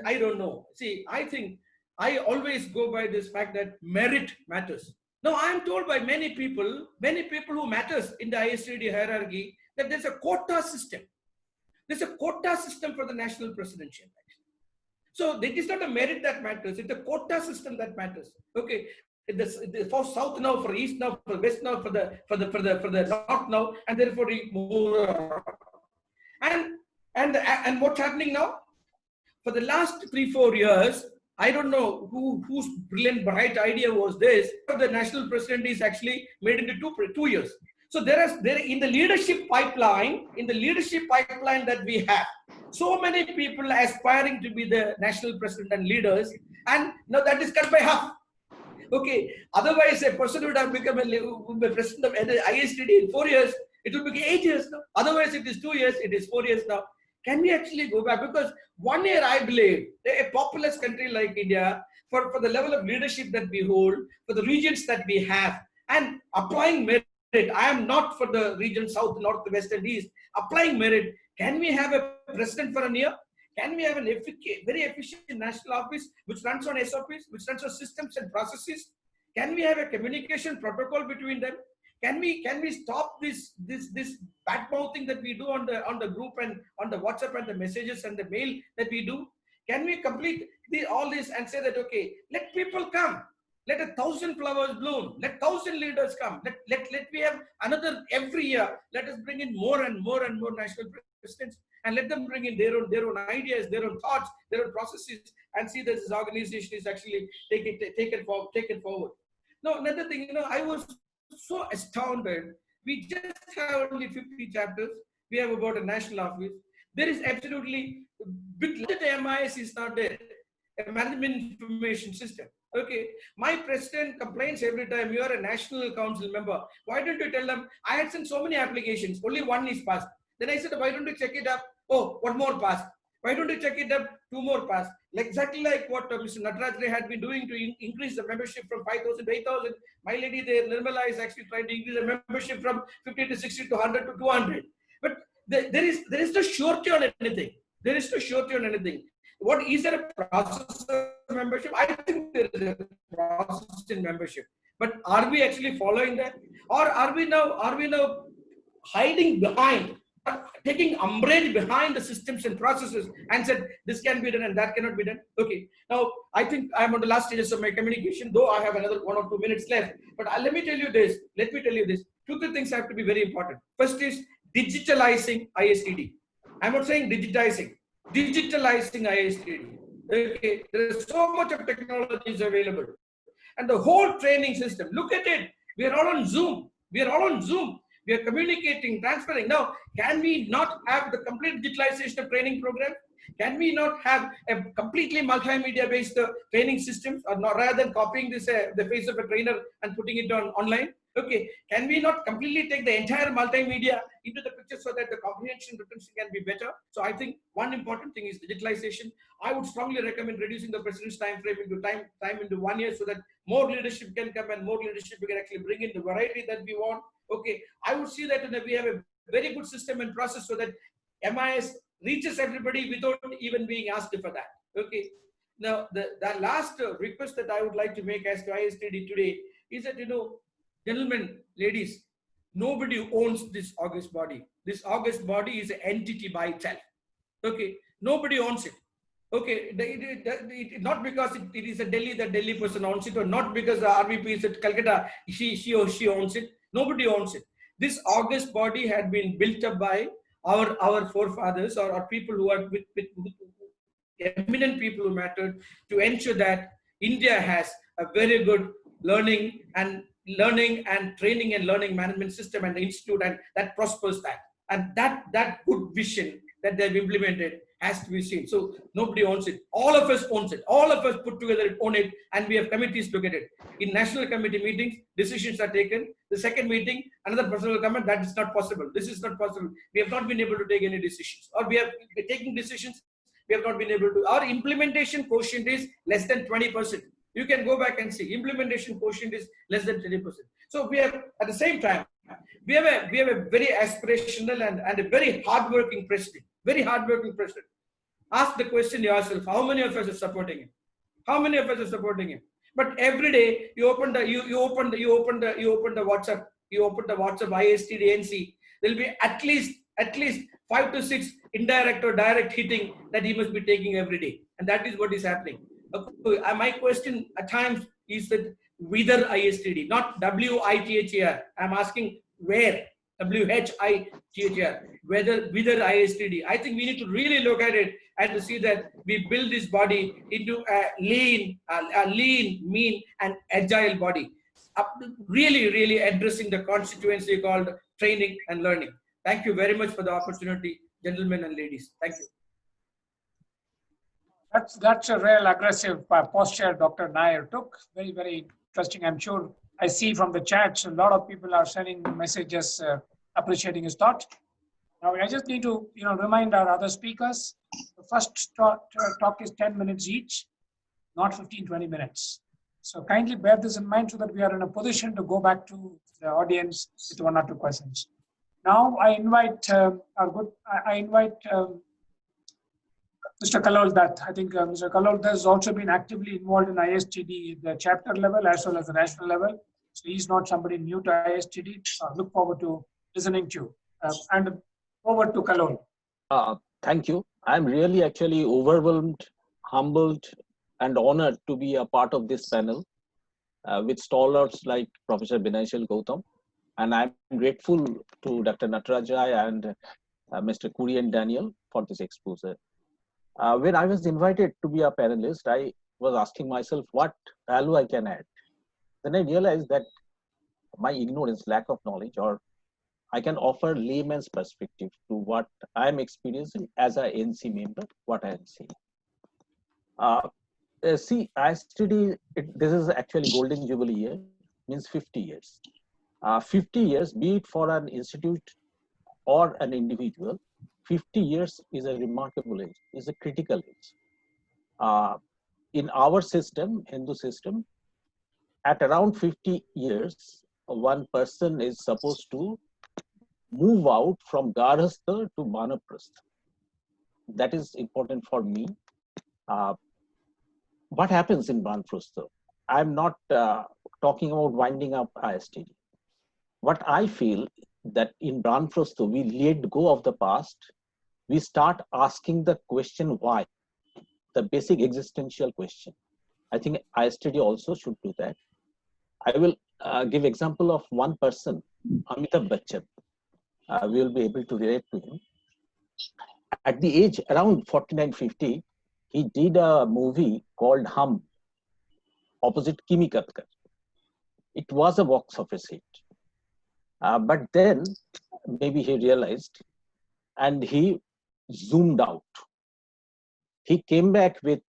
I don't know. See, I think I always go by this fact that merit matters. Now, I am told by many people who matters in the ISTD hierarchy, that there's a quota system. There's a quota system for the national presidential. So it is not a merit that matters, it's a quota system that matters. Okay. For South now, for East now, for West now, for the North now, and therefore we move on. And what's happening now? For the last 3-4 years, I don't know whose brilliant, bright idea was this. The national president is actually made into 2 years. So there in the leadership pipeline that we have, so many people aspiring to be the national president and leaders, and now that is cut by half. Okay, otherwise a person would have become a president of ISTD in 4 years. It will be 8 years now. Otherwise, it is 2 years. It is 4 years now. Can we actually go back? Because 1 year, I believe, a populous country like India, for the level of leadership that we hold, for the regions that we have, and applying merit. I am not for the region South, North, West, and East. Applying merit. Can we have a president for a year? Can we have a very efficient national office which runs on SOPs, which runs on systems and processes? Can we have a communication protocol between them? Can we stop this bad mouthing that we do on the group and on the WhatsApp and the messages and the mail that we do? Can we complete all this and say that, okay, let people come, let 1,000 flowers bloom, let 1,000 leaders come, let we have another every year. Let us bring in more and more and more national presidents, and let them bring in their own ideas, their own thoughts, their own processes, and see that this organization is actually taken forward. Now, another thing, I was so astounded. We just have only 50 chapters. We have about a national office. There is absolutely big. The MIS is not there. A management information system. Okay, my president complains every time, you are a national council member. Why don't you tell them, I had sent so many applications, only one is passed. Then I said, why don't you check it up? Oh, one more passed. Why don't you check it up? 2 more passed. Exactly like what Mr. Nataraj had been doing to increase the membership from 5,000 to 8,000. My lady there, Nirmala, is actually trying to increase the membership from 50 to 60 to 100 to 200. But there is no surety on anything. There is no surety on anything. What is there a process of membership? I think there is a process in membership. But are we actually following that? Or are we now hiding behind, taking umbrage behind the systems and processes and said this can be done and that cannot be done? Okay, now I think I'm on the last stages of my communication, though I have another 1 or 2 minutes left. But let me tell you this. 2 things have to be very important. First is digitalizing ISTD. I'm not saying digitizing. Digitalizing ISTD. Okay, there is so much of technologies available. And the whole training system, look at it. We are all on Zoom. We are communicating, transferring. Now, can we not have the complete digitalization of training program? Can we not have a completely multimedia-based training systems, or not, rather than copying this the face of a trainer and putting it online? Okay, can we not completely take the entire multimedia into the picture so that the comprehension retention can be better? So I think one important thing is digitalization. I would strongly recommend reducing the president's time frame into time into 1 year so that more leadership can come and more leadership we can actually bring in the variety that we want. Okay, I would see that we have a very good system and process so that MIS reaches everybody without even being asked for that. Okay, now the last request that I would like to make as to ISTD today is that, gentlemen, ladies, nobody owns this august body. This august body is an entity by itself. Okay, nobody owns it. Okay, not because it is a Delhi, the Delhi person owns it, or not because the RVP is at Calcutta, she owns it. Nobody owns it. This august body had been built up by our forefathers or people who are with eminent people who mattered to ensure that India has a very good learning and learning and training and learning management system and the institute, and that prospers that. And that good vision that they've implemented has to be seen. So nobody owns it. All of us owns it. All of us put together own it, and we have committees to get it. In national committee meetings, decisions are taken. The second meeting, another person will come, and that is not possible. This is not possible. We have not been able to take any decisions, or we are taking decisions. We have not been able to. Our implementation quotient is less than 20%. You can go back and see implementation quotient is less than 20%. So we have, at the same time, we have a very aspirational and a very hardworking president. Very hardworking president. Ask the question yourself: how many of us are supporting him? How many of us are supporting him? But every day you open the WhatsApp, ISTD NC. There'll be at least 5 to 6 indirect or direct hitting that he must be taking every day, and that is what is happening. My question at times is that whether ISTD, not WITHER. I'm asking where, WHITHER, whether ISTD. I think we need to really look at it and to see that we build this body into a lean, mean, and agile body. Really addressing the constituency called training and learning. Thank you very much for the opportunity, gentlemen and ladies. Thank you. That's a real aggressive posture Dr. Nair took. Very, very interesting. I'm sure I see from the chats a lot of people are sending messages appreciating his thought. Now I just need to remind our other speakers. The first talk is 10 minutes each, not 15-20 minutes. So kindly bear this in mind so that we are in a position to go back to the audience with 1 or 2 questions. Now I invite Mr. Kalol Dutt. I think Mr. Kalol Dutt has also been actively involved in ISTD, the chapter level as well as the national level. So he's not somebody new to ISTD. So I look forward to listening to you. And over to Kalol. Thank you. I'm really actually overwhelmed, humbled, and honored to be a part of this panel with stalwarts like Professor Binayshal Gautam. And I'm grateful to Dr. Nataraj and Mr. Kurian Daniel for this exposure. When I was invited to be a panelist, I was asking myself what value I can add. Then I realized that my ignorance, lack of knowledge, or I can offer layman's perspective to what I'm experiencing as a NC member, what I am seeing. See, ISTD, this is actually Golden Jubilee year, means 50 years. 50 years, be it for an institute or an individual, 50 years is a remarkable age, is a critical age. In our system, Hindu system, at around 50 years, one person is supposed to move out from Garhastha to Manaprastha. That is important for me. What happens in Manaprastha? I'm not talking about winding up ISTD. What I feel that in Manaprastha, we let go of the past. We start asking the question why, the basic existential question. I think ISTD also should do that. I will give example of one person, Amitabh Bachchan. We will be able to relate to him. At the age around 49-50, he did a movie called Hum, opposite Kimi Katkar. It was a box office hit. But then maybe he realized and he zoomed out. He came back with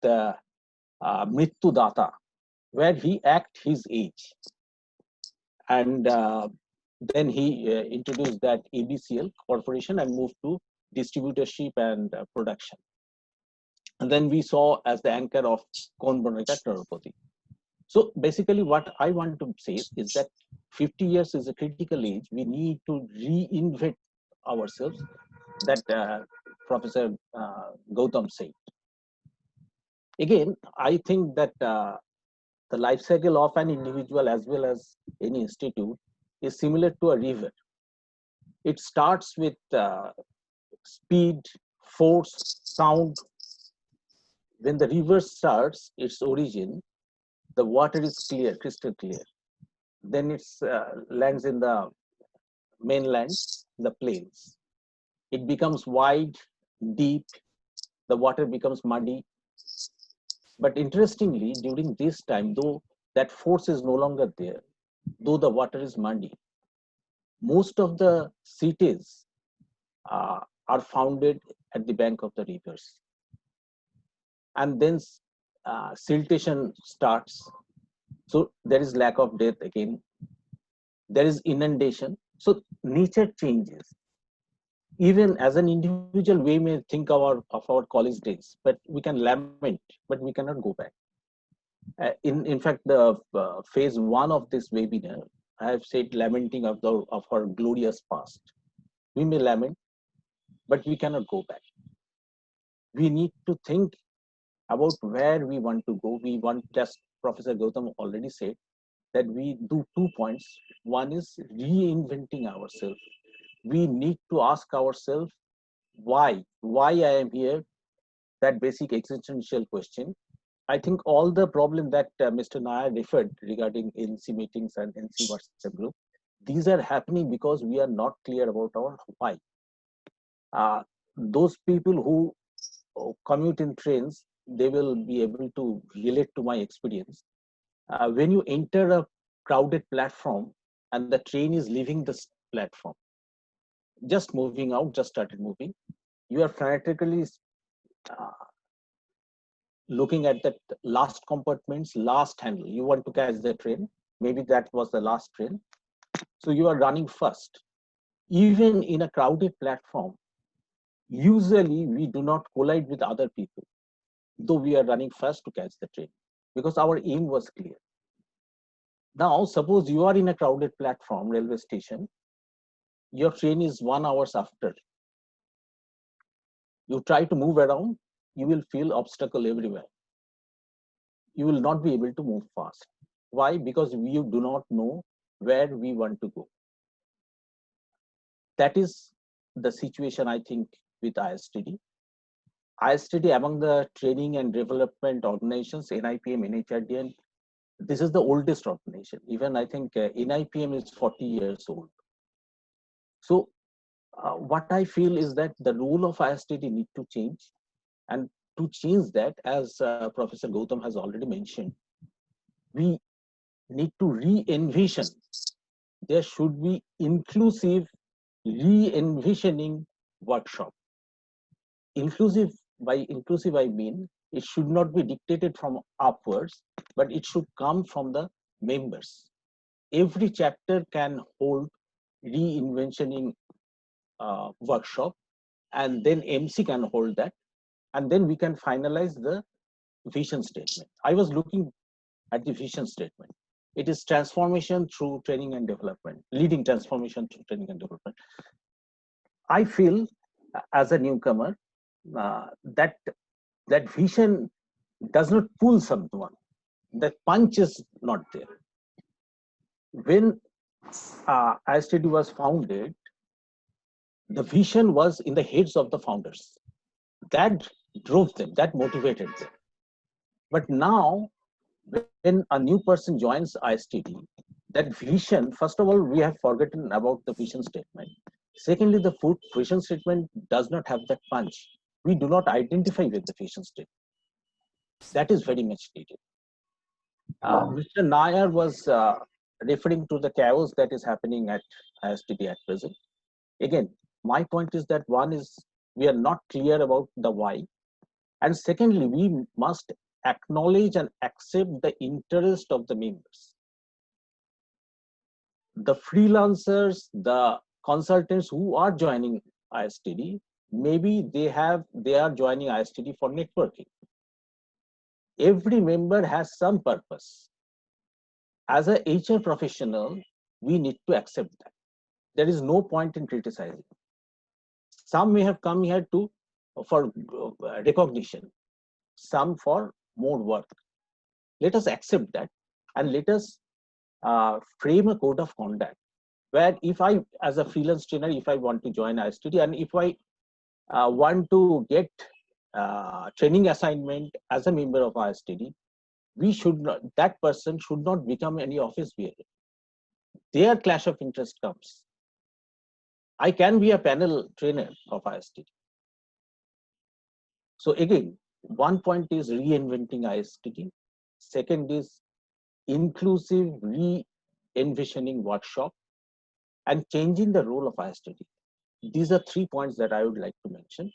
Mrityu Data, where he acted his age. And then he introduced that ABCL corporation and moved to distributorship and production. And then we saw as the anchor of Kaun Banega Crorepati. So basically what I want to say is that 50 years is a critical age. We need to reinvent ourselves, that Professor Gautam said. Again, I think that the life cycle of an individual as well as any institute is similar to a river. It starts with speed, force, sound. When the river starts its origin, the water is clear, crystal clear. Then it lands in the mainland, the plains. It becomes wide, deep, the water becomes muddy. But interestingly, during this time, though that force is no longer there, though the water is muddy. Most of the cities are founded at the bank of the rivers. And then siltation starts. So there is lack of depth again. There is inundation. So nature changes. Even as an individual, we may think of our college days, but we can lament, but we cannot go back. In fact, the phase one of this webinar, I have said lamenting of our glorious past. We may lament, but we cannot go back. We need to think about where we want to go. We want, just Professor Gautam already said, that we do 2 points. One is reinventing ourselves. We need to ask ourselves, why I am here, that basic existential question. I think all the problem that Mr. Nair referred regarding NC meetings and NC WhatsApp group, these are happening because we are not clear about our why. Those people who commute in trains, they will be able to relate to my experience. When you enter a crowded platform and the train is leaving this platform, just moving out, just started moving, you are frantically looking at that last compartment's last handle. You want to catch the train. Maybe that was the last train. So you are running first. Even in a crowded platform, usually we do not collide with other people, though we are running first to catch the train, because our aim was clear. Now, suppose you are in a crowded platform, railway station, your train is 1 hour after. You try to move around, you will feel obstacle everywhere. You will not be able to move fast. Why? Because you do not know where we want to go. That is the situation, I think, with ISTD. ISTD, among the training and development organizations, NIPM, NHRDN, this is the oldest organization. Even I think NIPM is 40 years old. So what I feel is that the role of ISTD need to change. And to change that, as Professor Gautam has already mentioned, we need to re-envision. There should be inclusive re-envisioning workshop. Inclusive, by inclusive I mean, it should not be dictated from upwards, but it should come from the members. Every chapter can hold re-envisioning workshop, and then MC can hold that, and then we can finalize the vision statement. I was looking at the vision statement. It is transformation through training and development, leading transformation through training and development. I feel, as a newcomer, that vision does not pull someone. That punch is not there. When ISTD was founded, the vision was in the heads of the founders. That drove them, that motivated them. But now, when a new person joins ISTD, that vision, first of all, we have forgotten about the vision statement. Secondly, the vision statement does not have that punch. We do not identify with the vision statement. That is very much needed. Mr. Nair was referring to the chaos that is happening at ISTD at present. Again, my point is that one is we are not clear about the why. And secondly, we must acknowledge and accept the interest of the members. The freelancers, the consultants who are joining ISTD, maybe they are joining ISTD for networking. Every member has some purpose. As a HR professional, we need to accept that. There is no point in criticizing. Some may have come here for recognition, some for more work. Let us accept that, and let us frame a code of conduct where if I, as a freelance trainer, if I want to join ISTD, and if I want to get training assignment as a member of ISTD, we should not, that person should not become any office bearer. Their clash of interest comes. I can be a panel trainer of ISTD. So again, one point is reinventing ISTD. Second is inclusive envisioning workshop, and changing the role of ISTD. These are 3 points that I would like to mention.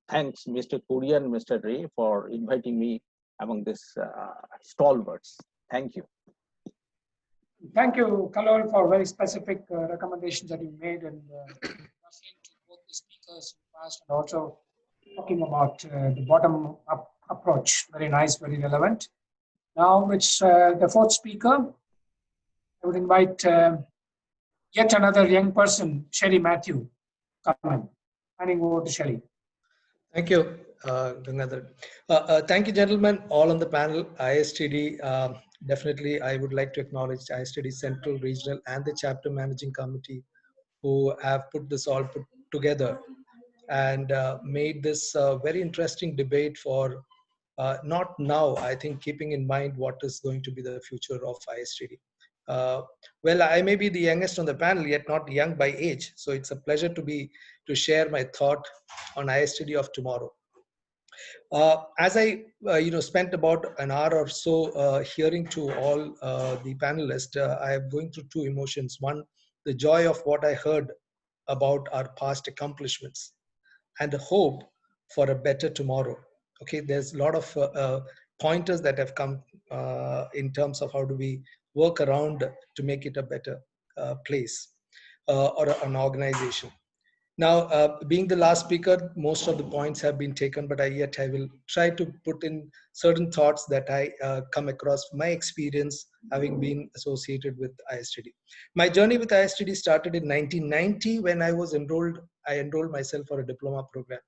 Thanks, Mr. Korea and Mr. Ray, for inviting me among these stalwarts. Thank you. Thank you, Kalol, for very specific recommendations that you made and referring to both the speakers in the past and also talking about the bottom-up approach. Very nice, very relevant. Now it's the fourth speaker. I would invite yet another young person, Sherry Matthew, come in. Handing over to Sherry. Thank you, Gangadharan. Thank you, gentlemen, all on the panel. ISTD, definitely, I would like to acknowledge ISTD Central, Regional, and the Chapter Managing Committee who have put this all together and made this very interesting debate for not now, I think, keeping in mind what is going to be the future of ISTD. Well, I may be the youngest on the panel, yet not young by age. So it's a pleasure to share my thought on ISTD of tomorrow. As I spent about an hour or so hearing to all the panelists, I am going through two emotions. One, the joy of what I heard about our past accomplishments, and the hope for a better tomorrow. Okay, there's a lot of pointers that have come in terms of how do we work around to make it a better place or an organization. Now, being the last speaker, most of the points have been taken, but I will try to put in certain thoughts that I come across from my experience having been associated with ISTD. My journey with ISTD started in 1990 when I enrolled myself for a diploma program.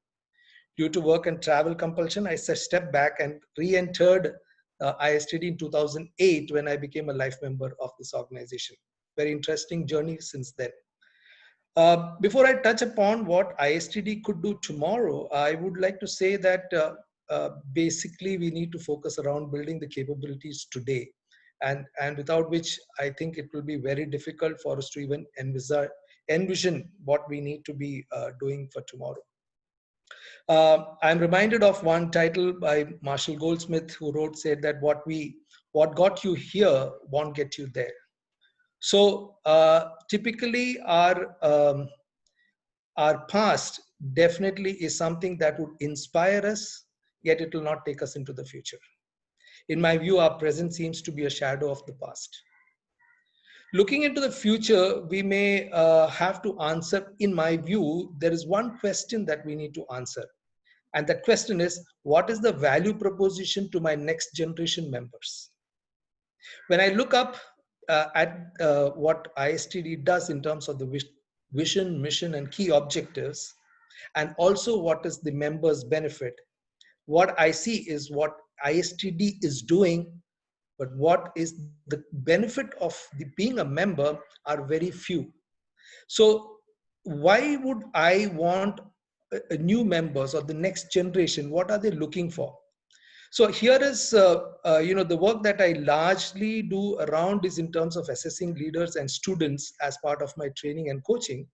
Due to work and travel compulsion, I stepped back and re-entered ISTD in 2008 when I became a life member of this organization. Very interesting journey since then. Before I touch upon what ISTD could do tomorrow, I would like to say that basically we need to focus around building the capabilities today, and without which I think it will be very difficult for us to even envision what we need to be doing for tomorrow. I'm reminded of one title by Marshall Goldsmith, who said that what got you here won't get you there. So typically our past definitely is something that would inspire us, yet it will not take us into the future. In my view, our present seems to be a shadow of the past. Looking into the future, we may have to answer, in my view, there is one question that we need to answer. And that question is, what is the value proposition to my next generation members? When I look up at what ISTD does in terms of the vision, mission, and key objectives, and also what is the members' benefit, what I see is what ISTD is doing, but what is the benefit of being a member are very few. So why would I want new members or the next generation? What are they looking for? So here is, the work that I largely do around is in terms of assessing leaders and students as part of my training and coaching.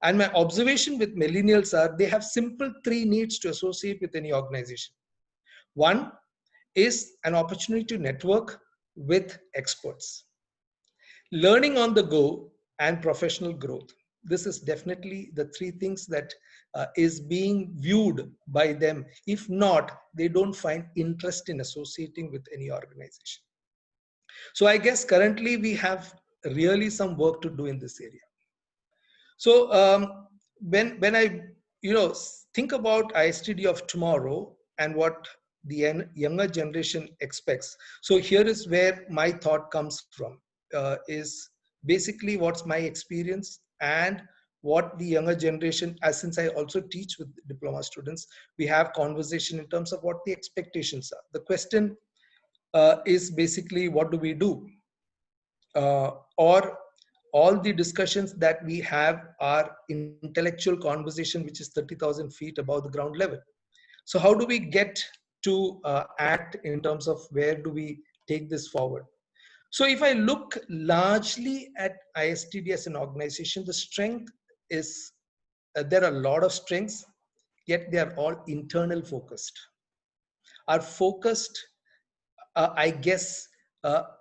And my observation with millennials are they have simple 3 needs to associate with any organization. One is an opportunity to network with experts, learning on the go, and professional growth. This is definitely the 3 things that is being viewed by them. If not, they don't find interest in associating with any organization. So I guess currently we have really some work to do in this area. So when I think about ISTD of tomorrow and what the younger generation expects, so here is where my thought comes from, is basically what's my experience and what the younger generation, as since I also teach with diploma students, we have conversation in terms of what the expectations are. The question is basically, what do we do? Or all the discussions that we have are intellectual conversation, which is 30,000 feet above the ground level. So how do we get to act in terms of where do we take this forward? So if I look largely at ISTD as an organization, the strength is, there are a lot of strengths, yet they are all internal focused. Are focused, I guess,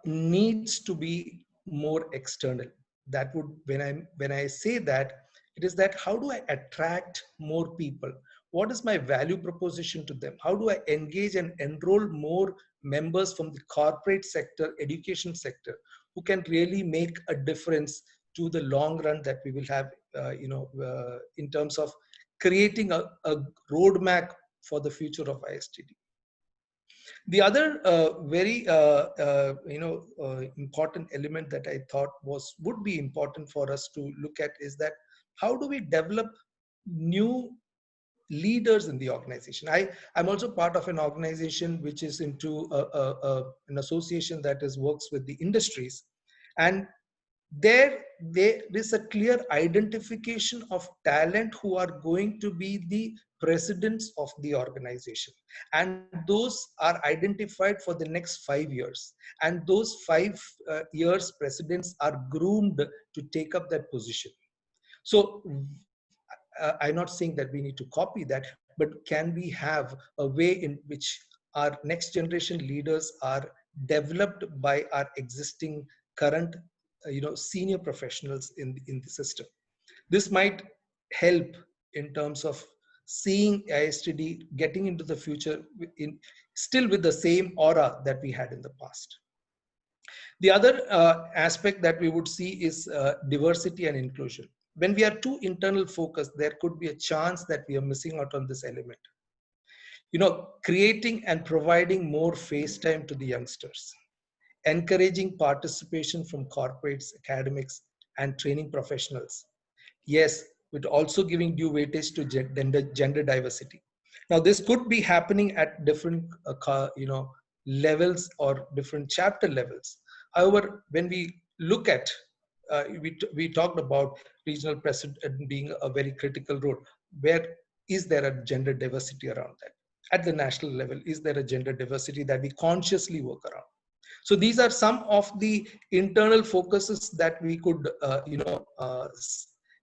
needs to be more external. That would, when I say that, it is that how do I attract more people? What is my value proposition to them? How do I engage and enroll more members from the corporate sector, education sector, who can really make a difference to the long run that we will have, in terms of creating a roadmap for the future of ISTD. The other very important element that I thought would be important for us to look at is that how do we develop new leaders in the organization? I'm also part of an organization which is into an association that works with the industries, and there is a clear identification of talent who are going to be the presidents of the organization, and those are identified for the next 5 years, and those 5 years presidents are groomed to take up that position. So I'm not saying that we need to copy that, but can we have a way in which our next generation leaders are developed by our existing current senior professionals in the system? This might help in terms of seeing ISTD getting into the future still with the same aura that we had in the past. The other aspect that we would see is diversity and inclusion. When we are too internal focused, there could be a chance that we are missing out on this element. Creating and providing more face time to the youngsters, encouraging participation from corporates, academics, and training professionals. Yes, with also giving due weightage to gender diversity. Now, this could be happening at different levels or different chapter levels. However, when we look at, we talked about regional president being a very critical role. Where is there a gender diversity around that? At the national level, is there a gender diversity that we consciously work around? So these are some of the internal focuses that we could,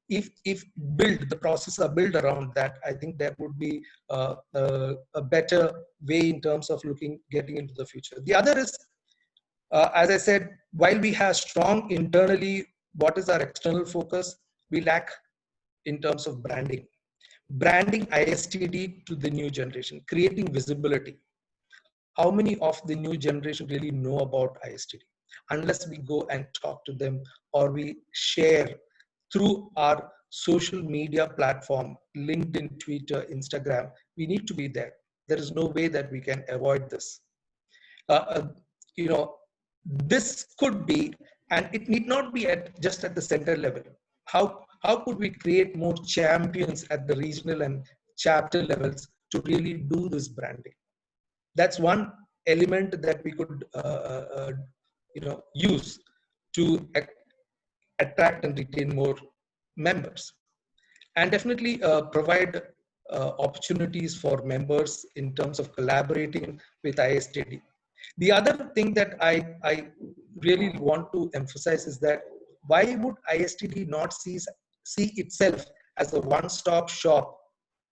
if the process are built around that, I think that would be a better way in terms of getting into the future. The other is, as I said, while we have strong internally, what is our external focus? We lack in terms of branding. Branding ISTD to the new generation, creating visibility. How many of the new generation really know about ISTD? Unless we go and talk to them or we share through our social media platform, LinkedIn, Twitter, Instagram, we need to be there. There is no way that we can avoid this. This could be, and it need not be just at the center level. How could we create more champions at the regional and chapter levels to really do this branding? That's one element that we could use to attract and retain more members, and definitely provide opportunities for members in terms of collaborating with ISTD. The other thing that I really want to emphasize is that why would ISTD not see itself as a one-stop shop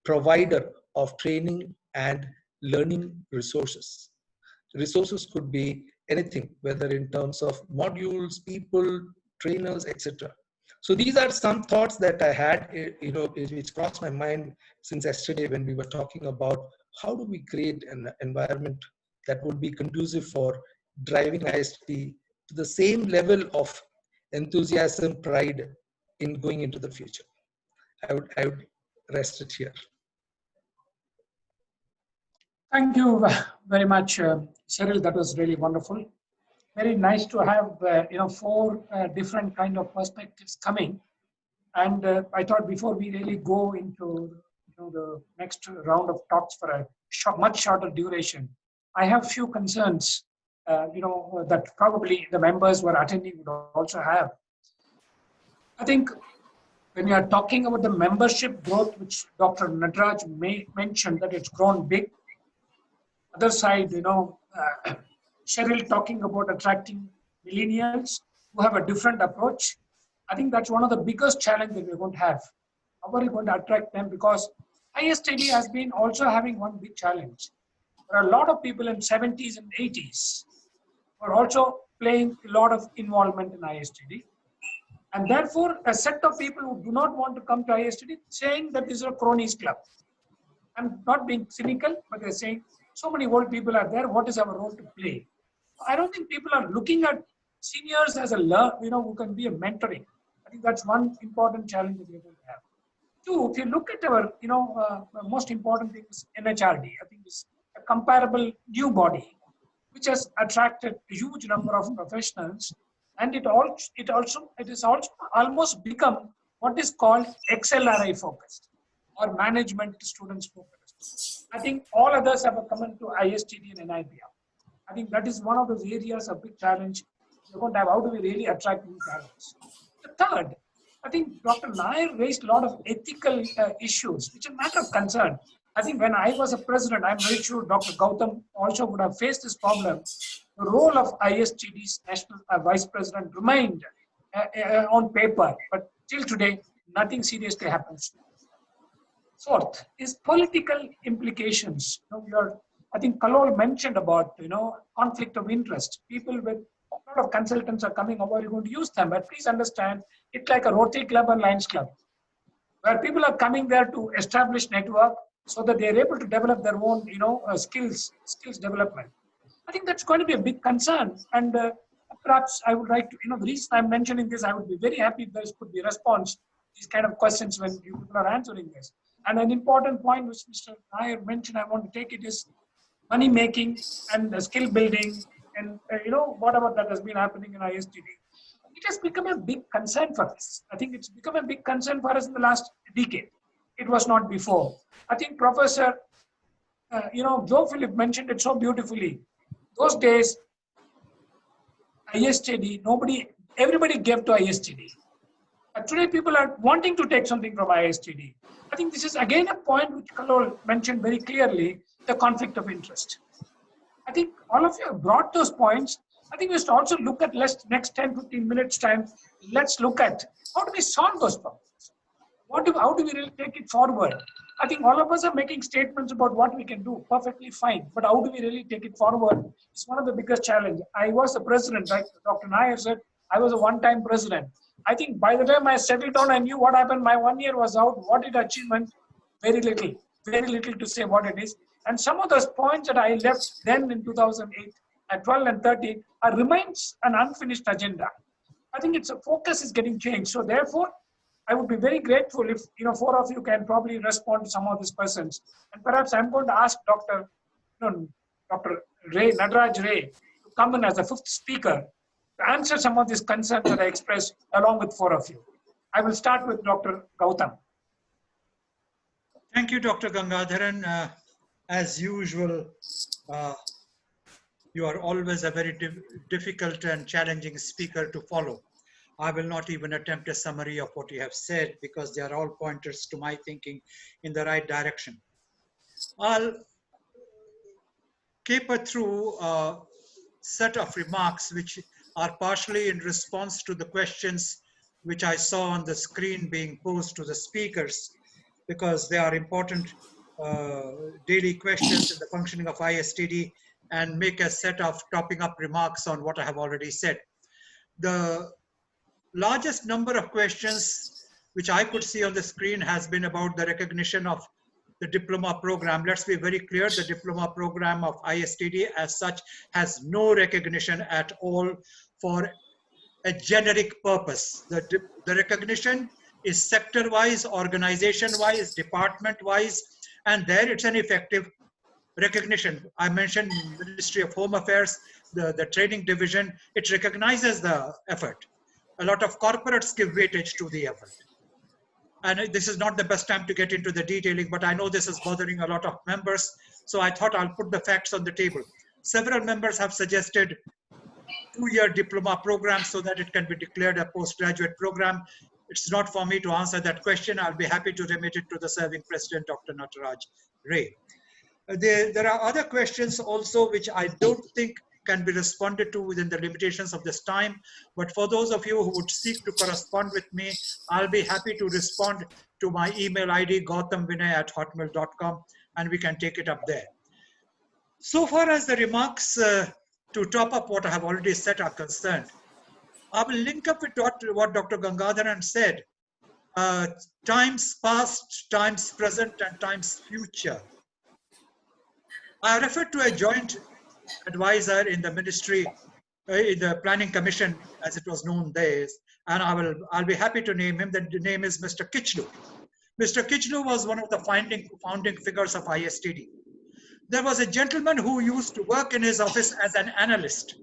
provider of training and learning resources? Resources could be anything, whether in terms of modules, people, trainers, etc. So these are some thoughts that I had, which crossed my mind since yesterday when we were talking about how do we create an environment that would be conducive for driving ISTD to the same level of enthusiasm, pride in going into the future. I would rest it here. Thank you very much, Cyril. That was really wonderful. Very nice to have 4 different kind of perspectives coming. And I thought before we really go into the next round of talks for a much shorter duration, I have few concerns, that probably the members who are attending would also have. I think when you are talking about the membership growth, which Dr. Nataraj mentioned that it's grown big. Other side, Cheryl talking about attracting millennials who have a different approach. I think that's one of the biggest challenges that we're going to have. How are you going to attract them? Because ISTD has been also having one big challenge. There are a lot of people in 70s and 80s are also playing a lot of involvement in ISTD. And therefore, a set of people who do not want to come to ISTD saying that this is a cronies club. I'm not being cynical, but they're saying so many old people are there. What is our role to play? I don't think people are looking at seniors as a who can be a mentoring. I think that's one important challenge that we're going to have. Two, if you look at our, most important thing is NHRD. I think it's a comparable new body, which has attracted a huge number of professionals, and it is also almost become what is called XLRI focused or management students focused. I think all others have come into ISTD and NIPR. I think that is one of those areas of big challenge. We're going to have how do we really attract new talents. The third, I think Dr. Nair raised a lot of ethical issues, which are a matter of concern. I think when I was a president, I'm very sure Dr. Gautam also would have faced this problem. The role of ISTD's national vice president remained on paper, but till today, nothing seriously happens. Fourth is political implications. I think Kalol mentioned about conflict of interest. People with a lot of consultants are coming over, you're going to use them, but please understand it's like a Rotary Club and Lions Club, where people are coming there to establish network so that they're able to develop their own skills development. I think that's going to be a big concern, and perhaps I would like to, the reason I'm mentioning this, I would be very happy if there could be a response to these kind of questions when people are answering this. And an important point which Mr. Nair mentioned, I want to take it, is money making and skill building and whatever that has been happening in ISTD. It has become a big concern for us. I think it's become a big concern for us in the last decade. It was not before. I think Professor, Joe Philip mentioned it so beautifully. Those days, ISTD, everybody gave to ISTD. Today, people are wanting to take something from ISTD. I think this is again a point which Kalol mentioned very clearly, the conflict of interest. I think all of you have brought those points. I think we should also look at next 10-15 minutes time. Let's look at how do we solve those problems? How do we really take it forward? I think all of us are making statements about what we can do, perfectly fine. But how do we really take it forward? It's one of the biggest challenges. I was the president, like Dr. Nair said, I was a one-time president. I think by the time I settled down, I knew what happened. My 1 year was out. What did achievement? Very little to say what it is. And some of those points that I left then in 2008 at 12 and 13 remains an unfinished agenda. I think its focus is getting changed. So therefore, I would be very grateful if 4 of you can probably respond to some of these questions. And perhaps I'm going to ask Dr. Ray, Nadraj Ray, to come in as a 5th speaker to answer some of these concerns that I expressed along with 4 of you. I will start with Dr. Gautam. Thank you, Dr. Gangadharan. As usual, you are always a very difficult and challenging speaker to follow. I will not even attempt a summary of what you have said because they are all pointers to my thinking in the right direction. I'll caper through a set of remarks which are partially in response to the questions which I saw on the screen being posed to the speakers, because they are important daily questions in the functioning of ISTD, and make a set of topping up remarks on what I have already said. The largest number of questions which I could see on the screen has been about the recognition of the diploma program. Let's be very clear, the diploma program of ISTD as such has no recognition at all for a generic purpose. The recognition is sector-wise, organization-wise, department-wise, and there it's an effective recognition. I mentioned Ministry of Home Affairs, the training division, it recognizes the effort. A lot of corporates give weightage to the effort. And this is not the best time to get into the detailing, but I know this is bothering a lot of members. So I thought I'll put the facts on the table. Several members have suggested 2-year diploma program so that it can be declared a postgraduate program. It's not for me to answer that question. I'll be happy to remit it to the serving president, Dr. Nataraj Ray. There are other questions also which I don't think can be responded to within the limitations of this time. But for those of you who would seek to correspond with me, I'll be happy to respond to my email ID, gautamvinay@hotmail.com, and we can take it up there. So far as the remarks to top up what I have already said are concerned, I will link up with what Dr. Gangadharan said. Times past, times present, and times future. I referred to a joint advisor in the ministry, in the planning commission, as it was known there, and I'll be happy to name him. The name is Mr. Kichlu. Mr. Kichlu was one of the founding figures of ISTD. There was a gentleman who used to work in his office as an analyst,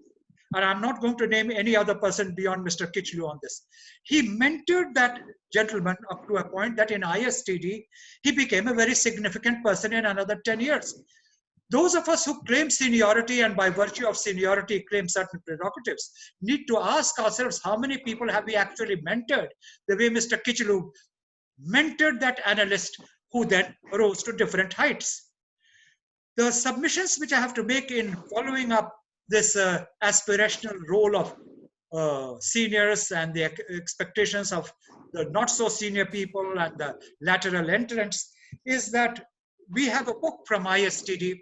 and I'm not going to name any other person beyond Mr. Kichlu on this. He mentored that gentleman up to a point that in ISTD, he became a very significant person in another 10 years. Those of us who claim seniority and by virtue of seniority claim certain prerogatives need to ask ourselves how many people have we actually mentored the way Mr. Kichlu mentored that analyst who then rose to different heights. The submissions which I have to make in following up this aspirational role of seniors and the expectations of the not so senior people and the lateral entrants is that we have a book from ISTD.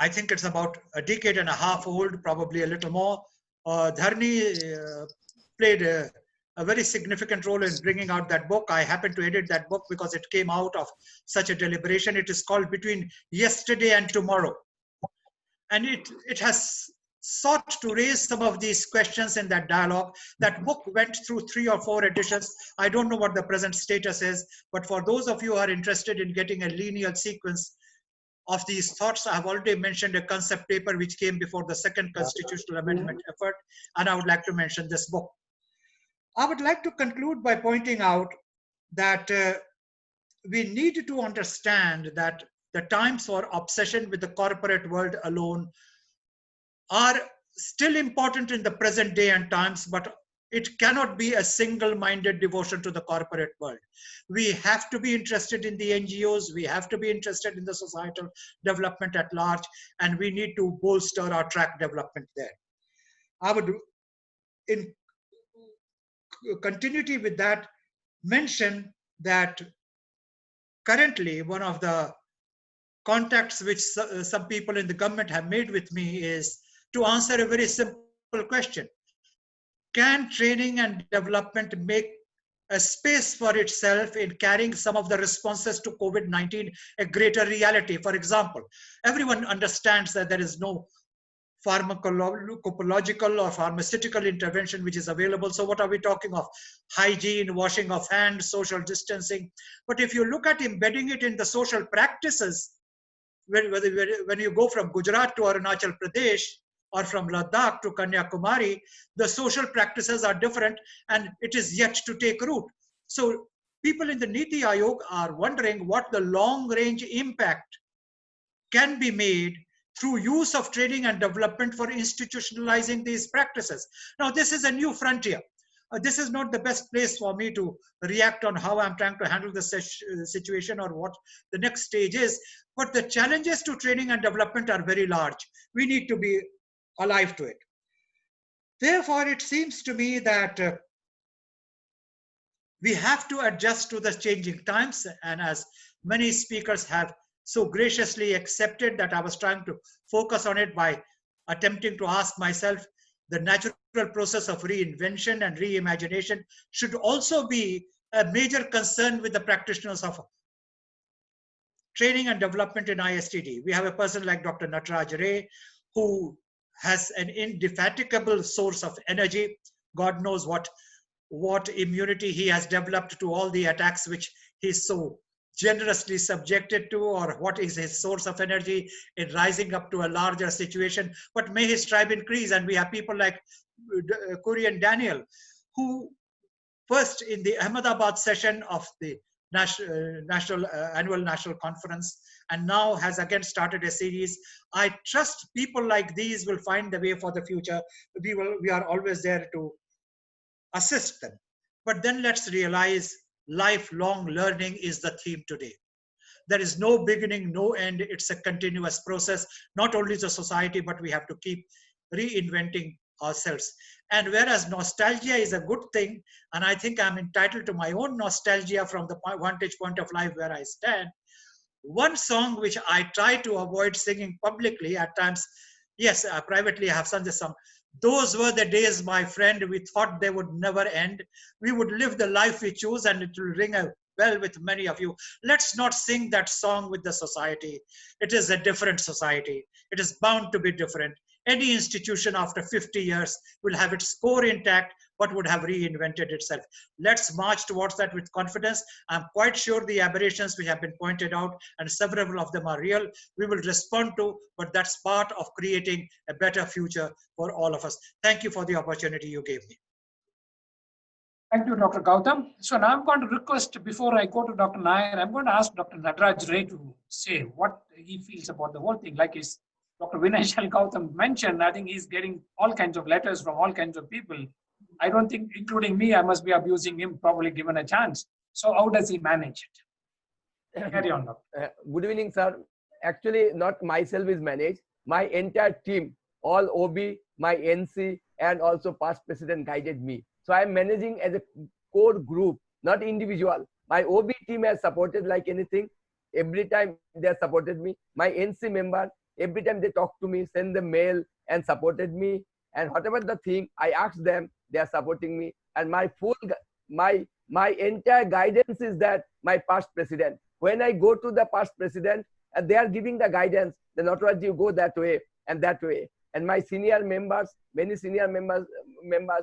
I think it's about a decade and a half old, probably a little more. Dharni played a very significant role in bringing out that book. I happened to edit that book because it came out of such a deliberation. It is called Between Yesterday and Tomorrow. And it has sought to raise some of these questions in that dialogue. That book went through 3 or 4 editions. I don't know what the present status is, but for those of you who are interested in getting a linear sequence of these thoughts, I have already mentioned a concept paper which came before the second constitutional amendment effort, and I would like to mention this book. I would like to conclude by pointing out that we need to understand that the times for obsession with the corporate world alone are still important in the present day and times, but it cannot be a single-minded devotion to the corporate world. We have to be interested in the NGOs, we have to be interested in the societal development at large, and we need to bolster our track development there. I would, in continuity with that, mention that currently one of the contacts which some people in the government have made with me is to answer a very simple question. Can training and development make a space for itself in carrying some of the responses to COVID-19 a greater reality? For example, everyone understands that there is no pharmacological or pharmaceutical intervention which is available. So what are we talking of? Hygiene, washing of hands, social distancing. But if you look at embedding it in the social practices, when you go from Gujarat to Arunachal Pradesh, or from Ladakh to Kanyakumari, the social practices are different and it is yet to take root. So people in the Niti Aayog are wondering what the long-range impact can be made through use of training and development for institutionalizing these practices. Now, this is a new frontier. This is not the best place for me to react on how I'm trying to handle the situation or what the next stage is. But the challenges to training and development are very large. We need to be alive to it. Therefore, it seems to me that we have to adjust to the changing times, and as many speakers have so graciously accepted, that I was trying to focus on it by attempting to ask myself, the natural process of reinvention and reimagination should also be a major concern with the practitioners of training and development in ISTD. We have a person like Dr. Nataraj Ray, who has an indefatigable source of energy. God knows what immunity he has developed to all the attacks which he's so generously subjected to, or what is his source of energy in rising up to a larger situation. But may his tribe increase. And we have people like Korean Daniel, who first in the Ahmedabad session of the annual national conference, and now has again started a series. I trust people like these will find the way for the future. We are always there to assist them. But then let's realize lifelong learning is the theme today. There is no beginning, no end. It's a continuous process, not only the society, but we have to keep reinventing ourselves. And whereas nostalgia is a good thing, and I think I'm entitled to my own nostalgia from the vantage point of life where I stand, One song which I try to avoid singing publicly at times, yes, privately I have sung this song. Those were the days, my friend, we thought they would never end. We would live the life we choose, and it will ring a bell with many of you. Let's not sing that song with the society. It is a different society. It is bound to be different. Any institution after 50 years will have its core intact, but would have reinvented itself. Let's march towards that with confidence. I'm quite sure the aberrations which have been pointed out, and several of them are real, we will respond to, but that's part of creating a better future for all of us. Thank you for the opportunity you gave me. Thank you, Dr. Gautam. So now I'm going to request, before I go to Dr. Nair, I'm going to ask Dr. Nataraj Ray to say what he feels about the whole thing. Like Dr. Vinay Shal Gautam mentioned, I think he's getting all kinds of letters from all kinds of people. I don't think, including me, I must be abusing him, probably given a chance. So how does he manage it? Carry on, Doctor. Good evening, sir. Actually, not myself is managed. My entire team, all OB, my NC, and also past president guided me. So I'm managing as a core group, not individual. My OB team has supported like anything. Every time they have supported me. My NC member, every time they talk to me, send the mail and supported me. And whatever the thing, I ask them, they are supporting me. And my my entire guidance is that my past president. When I go to the past president, and they are giving the guidance, then Nataraj, you go that way and that way. And my senior members, many senior members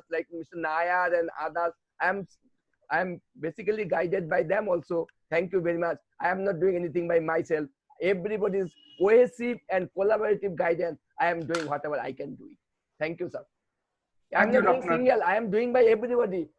like Mr. Nair and others, I am basically guided by them also. Thank you very much. I am not doing anything by myself. Everybody's cohesive and collaborative guidance. I am doing whatever I can do. Thank you, sir. I'm not doing single. I am doing by everybody.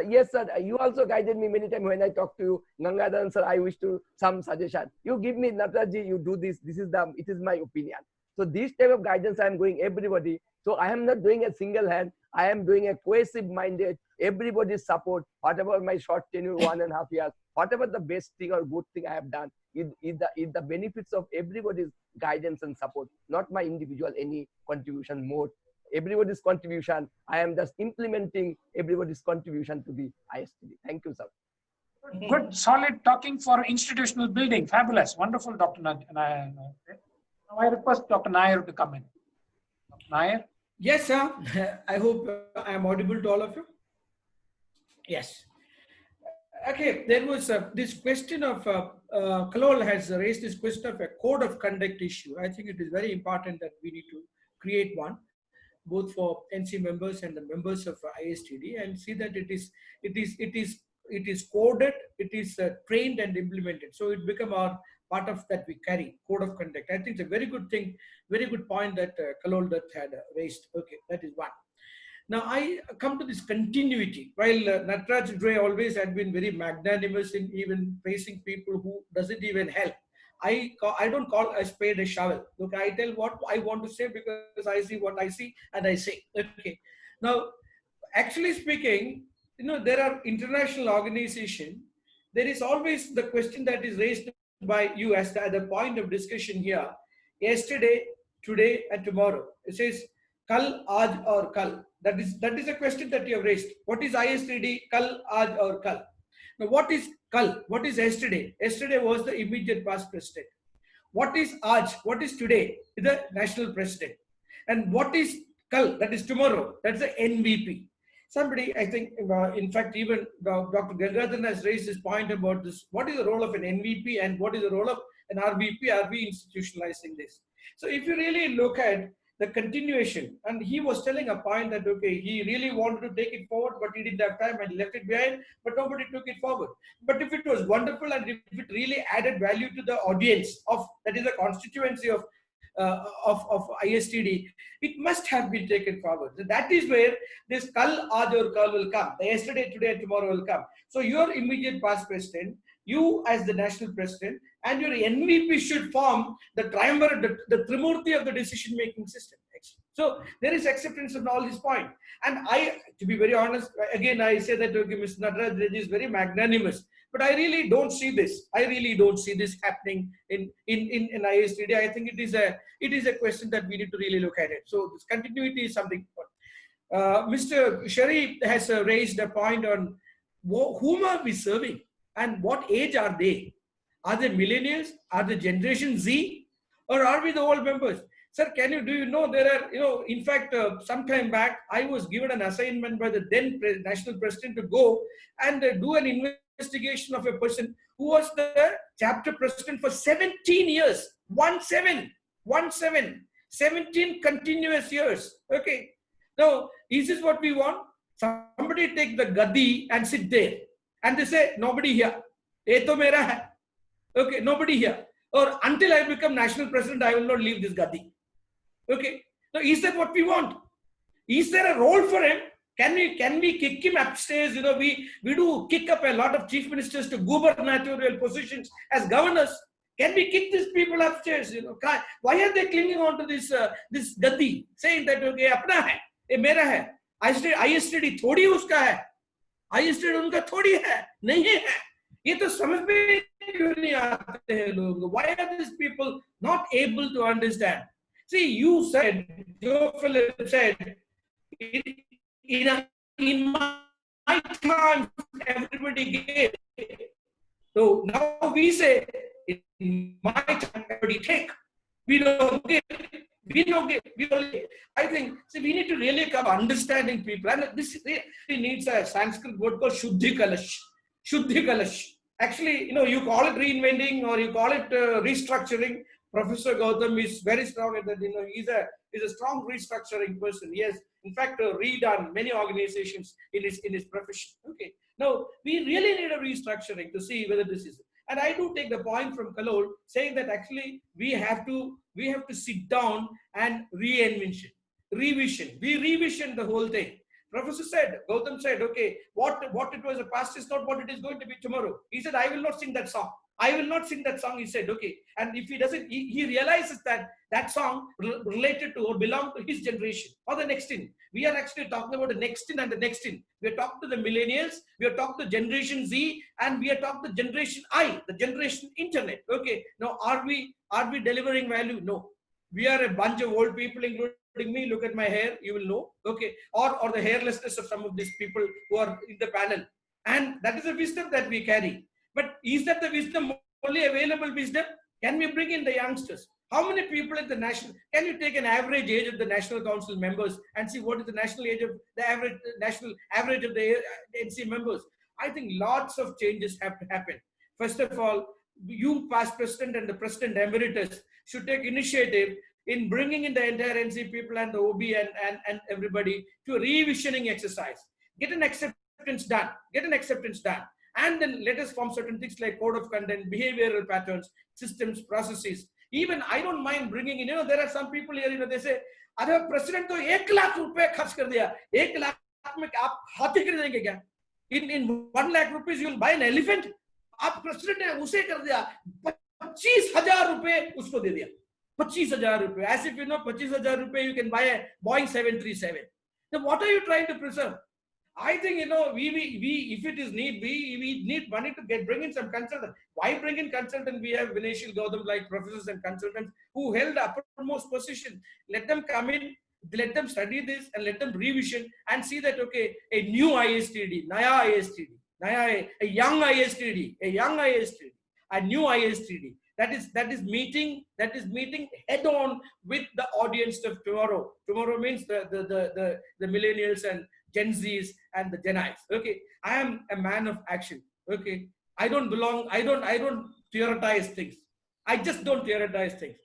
Yes, sir. You also guided me many times when I talk to you. Gangadharan, sir, I wish to some suggestion. You give me, Nataraj, you do this. It is my opinion. So this type of guidance I am going everybody. So I am not doing a single hand. I am doing a cohesive minded, everybody's support, whatever my short tenure, 1.5 years, whatever the best thing or good thing I have done, is the benefits of everybody's guidance and support, not my individual, any contribution more. Everybody's contribution. I am just implementing everybody's contribution to the ISTD. Thank you, sir. Good, solid talking for institutional building. Fabulous. Wonderful, Dr. Nair. Now I request Dr. Nair to come in. Dr. Nair? Yes, sir. I hope I am audible to all of you. Yes. Okay, there was this question of, Kalol has raised this question of a code of conduct issue. I think it is very important that we need to create one, both for NC members and the members of ISTD, and see that it is coded, it is trained and implemented. So it become our part of that we carry, code of conduct. I think it's a very good thing, very good point that Kalol Dutt had raised. Okay, that is one. Now I come to this continuity. While Nataraj Ray always had been very magnanimous in even praising people who doesn't even help, I don't call a spade a shovel. Look, I tell what I want to say because I see what I see and I say. Okay. Now, actually speaking, there are international organizations. There is always the question that is raised by you as the point of discussion here. Yesterday, today, and tomorrow. It says kal, aaj, or kal. That is a question that you have raised. What is ISTD? Kal, aaj, or kal. Now, what is kal? What is yesterday? Yesterday was the immediate past president. What is aaj? What is today? The national president. And what is kal? That is tomorrow. That's the NVP. Somebody, I think, in fact, even Dr. Gangadharan has raised this point about this. What is the role of an NVP and what is the role of an RVP? Are we institutionalizing this? So if you really look at the continuation, and he was telling a point that, okay, he really wanted to take it forward, but he didn't have time and left it behind, but nobody took it forward. But if it was wonderful and if it really added value to the audience of, that is the constituency of ISTD, it must have been taken forward. So that is where this kal, aaj, or kal will come. The yesterday, today, and tomorrow will come. So your immediate past president, you as the national president, and your NVP should form the triumvirate, the Trimurti of the decision-making system. So there is acceptance on all this point. And I, to be very honest, again, I say that, okay, Mr. Nataraj is very magnanimous, but I really don't see this. I really don't see this happening in ISTD. I think it is a question that we need to really look at it. So this continuity is something important. Mr. Sharif has raised a point on whom are we serving and what age are they? Are they millennials? Are they Generation Z? Or are we the old members? Sir, do you know there are, in fact, some time back, I was given an assignment by the then national president to go and do an investigation of a person who was the chapter president for 17 years. 17 continuous years. Okay. Now, is this what we want? Somebody take the gaddi and sit there. And they say, nobody here. Ye to mera hai. Okay, nobody here. Or until I become national president, I will not leave this gaddi. Okay. Now, is that what we want? Is there a role for him? Can we kick him upstairs? We do kick up a lot of chief ministers to gubernatorial positions as governors. Can we kick these people upstairs? Why are they clinging on to this gaddi, saying that okay, apna hai, ye mera hai. ISTD थोड़ी उसका है, ISTD उनका थोड़ी है, नहीं है. ये तो समझ में क्यों नहीं आते हैं लोग? Why are these people not able to understand? See, you said, Joe Philip said, in my time, everybody gave. So now we say, in my time, everybody take. We don't give. We don't give. We don't give. I think, see, we need to really come understanding people. And this really needs a Sanskrit word called Shuddhi Kalash. Shuddhi Kalash. Actually, you call it reinventing or you call it restructuring. Professor Gautam is very strong at that. He's a strong restructuring person. He has, in fact, redone many organizations in his profession. Okay. Now, we really need a restructuring to see whether this is. And I do take the point from Kalol saying that actually we have to sit down and revision. We revision the whole thing. Professor said, Gautam said, okay, what it was the past is not what it is going to be tomorrow. He said, I will not sing that song. I will not sing that song. He said, okay. And if he doesn't, he realizes that that song related to or belonged to his generation or the next in. We are actually talking about the next in and the next in. We are talking to the millennials. We are talking to Generation Z, and we are talking to Generation I, the generation internet. Okay. Now, are we delivering value? No. We are a bunch of old people, including me. Look at my hair, you will know. Okay. Or the hairlessness of some of these people who are in the panel. And that is the wisdom that we carry. But is that the wisdom, only available wisdom? Can we bring in the youngsters? How many people at the national, can you take an average age of the National Council members and see what is the national age of the national average of the NC members? I think lots of changes have to happen. First of all, you past president and the president emeritus should take initiative in bringing in the entire NC people and the OB and everybody to a revisioning exercise. Get an acceptance done. And then let us form certain things like code of conduct, behavioral patterns, systems, processes. Even I don't mind bringing in, there are some people here, they say, "Adha president to 1 lakh rupees kharch kar diya. 1 lakh mein aap hathi kar denge kya? In 1 lakh rupees you will buy an elephant? Aap president ne use kar diya. 25,000 rupees usko de diya. 25,000 rupees. As if 25,000 rupees you can buy a Boeing 737. Then what are you trying to preserve? I think, we if it is need, we need money to bring in some consultants. Why bring in consultants? We have Vineshil Gautam like professors and consultants who held uppermost position. Let them come in, let them study this and let them revision and see that, okay, a new ISTD, a young ISTD, a new ISTD. That is meeting head on with the audience of tomorrow. Tomorrow means the millennials and Gen Zs and the Gen Is. Okay, I am a man of action. Okay, I don't theorize things. I just don't theorize things.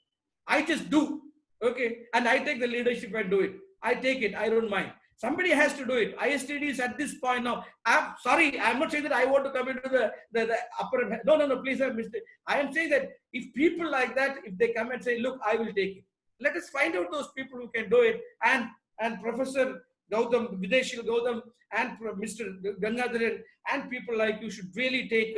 I just do. Okay, and I take the leadership and do it. I take it. I don't mind. Somebody has to do it. ISTD is at this point now. I'm sorry. I'm not saying that I want to come into the upper. No. Please, I am saying that if people like that, if they come and say, look, I will take it. Let us find out those people who can do it. And Professor Gautam, Vineshil Gautam, and Mr. Gangadharan, and people like you should really take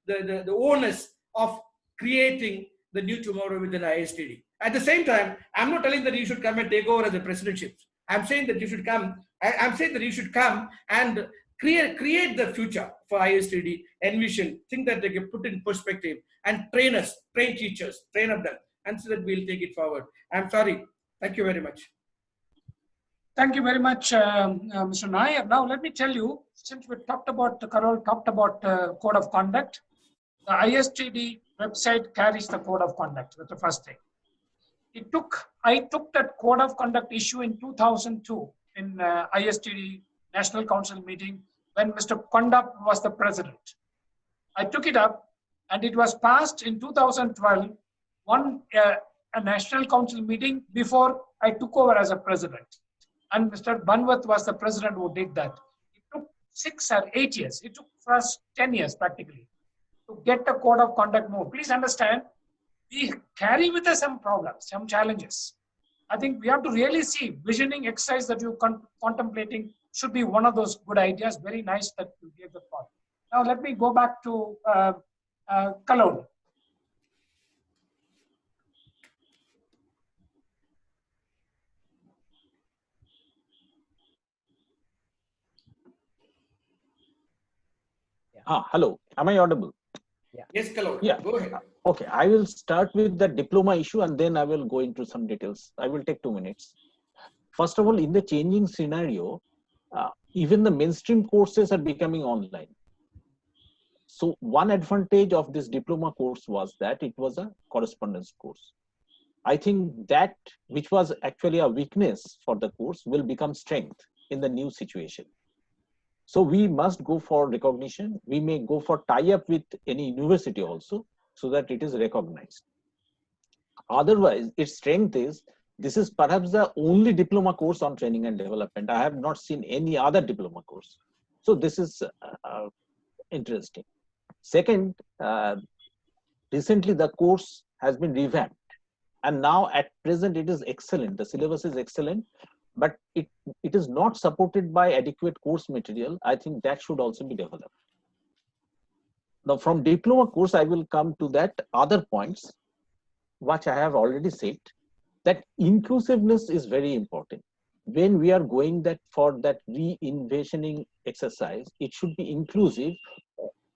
the onus of creating the new tomorrow within ISTD. At the same time, I'm not telling that you should come and take over as a presidency. I'm saying that you should come. I'm saying that you should come and create the future for ISTD, envision, think that they can put in perspective, and train us, train teachers, train up them, and so that we'll take it forward. I'm sorry. Thank you very much. Thank you very much, Mr. Nair. Now, let me tell you, since we talked about, Carol talked about code of conduct, The ISTD website carries the code of conduct. That's the first thing. I took that code of conduct issue in 2002 in ISTD National Council meeting when Mr. Kondap was the president. I took it up and it was passed in 2012, a National Council meeting before I took over as a president. And Mr. Banwat was the president who did that. It took 6 or 8 years. It took first 10 years practically to get the code of conduct moved. Please understand, we carry with us some problems, some challenges. I think we have to really see visioning exercise that you're contemplating should be one of those good ideas. Very nice that you gave the thought. Now let me go back to Kalol. Hello, am I audible? Yes, Kalol. Yeah. Go ahead. Okay, I will start with the diploma issue and then I will go into some details. I will take 2 minutes. First of all, in the changing scenario, even the mainstream courses are becoming online. So one advantage of this diploma course was that it was a correspondence course. I think that which was actually a weakness for the course will become strength in the new situation. So we must go for recognition. We may go for tie-up with any university also so that it is recognized. Otherwise, its strength is, this is perhaps the only diploma course on training and development. I have not seen any other diploma course. So this is interesting. Second, recently the course has been revamped and now at present it is excellent. The syllabus is excellent, but it is not supported by adequate course material. I think that should also be developed. Now from diploma course, I will come to that other points, which I have already said, that inclusiveness is very important. When we are going for that re-envisioning exercise, it should be inclusive.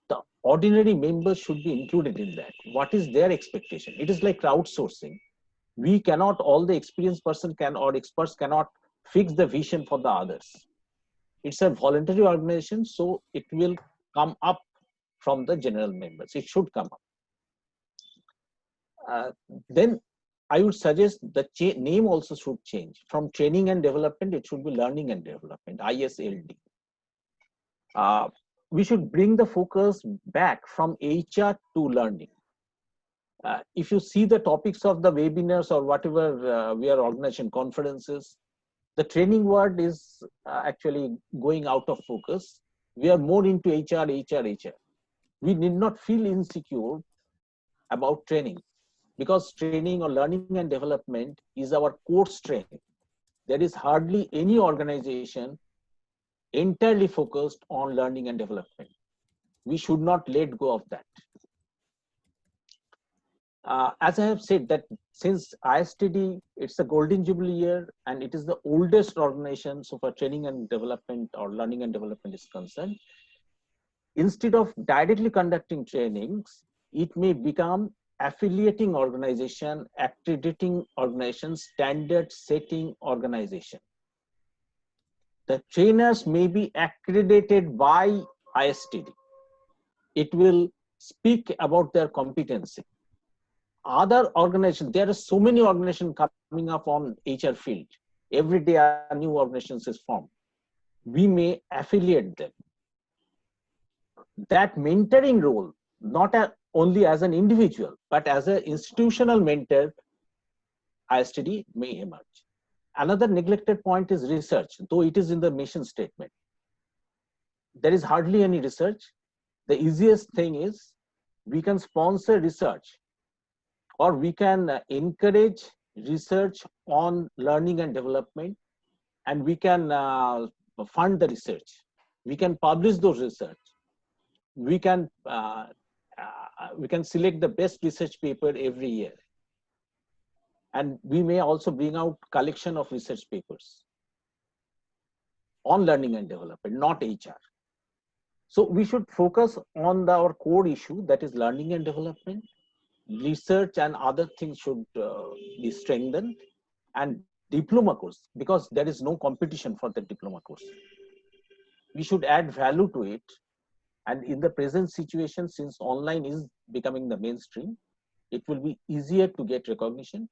The ordinary members should be included in that. What is their expectation? It is like crowdsourcing. We cannot, all the experienced person can or experts cannot fix the vision for the others. It's a voluntary organization, so it will come up from the general members. It should come up. Then I would suggest the name also should change. From training and development, it should be learning and development, ISLD. We should bring the focus back from HR to learning. If you see the topics of the webinars or whatever we are organizing conferences, the training word is actually going out of focus. We are more into HR. We need not feel insecure about training, because training or learning and development is our core strength. There is hardly any organization entirely focused on learning and development. We should not let go of that. As I have said, that since ISTD, it's a golden jubilee year and it is the oldest organization so far training and development or learning and development is concerned, instead of directly conducting trainings, it may become affiliating organization, accrediting organization, standard setting organization. The trainers may be accredited by ISTD. It will speak about their competency. Other organizations, there are so many organizations coming up on HR field. Every day a new organization is formed. We may affiliate them. That mentoring role, not only as an individual, but as an institutional mentor, ISTD may emerge. Another neglected point is research, though it is in the mission statement. There is hardly any research. The easiest thing is we can sponsor research, or we can encourage research on learning and development, and we can fund the research. We can publish those research. We can select the best research paper every year. And we may also bring out collection of research papers on learning and development, not HR. So we should focus on our core issue, that is learning and development. Research and other things should be strengthened, and diploma course, because there is no competition for the diploma course. We should add value to it. And in the present situation, since online is becoming the mainstream, it will be easier to get recognition.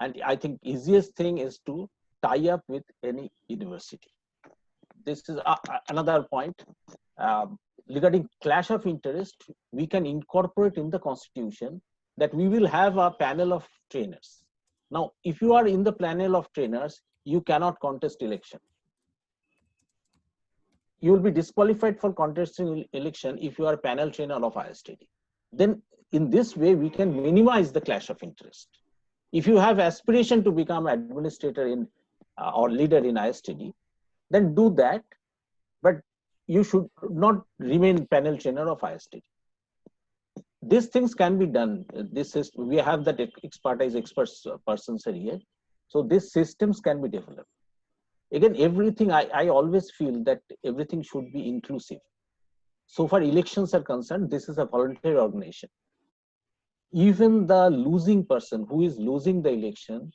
And I think easiest thing is to tie up with any university. This is another point. Regarding clash of interest, we can incorporate in the constitution that we will have a panel of trainers. Now, if you are in the panel of trainers, you cannot contest election. You will be disqualified for contesting election if you are a panel trainer of ISTD. Then in this way, we can minimize the clash of interest. If you have aspiration to become administrator in or leader in ISTD, then do that, but you should not remain panel trainer of ISTD. These things can be done. This is, we have that expertise, persons are here. So these systems can be developed. Again, everything, I always feel that everything should be inclusive. So far elections are concerned, this is a voluntary organization. Even the losing person who is losing the election,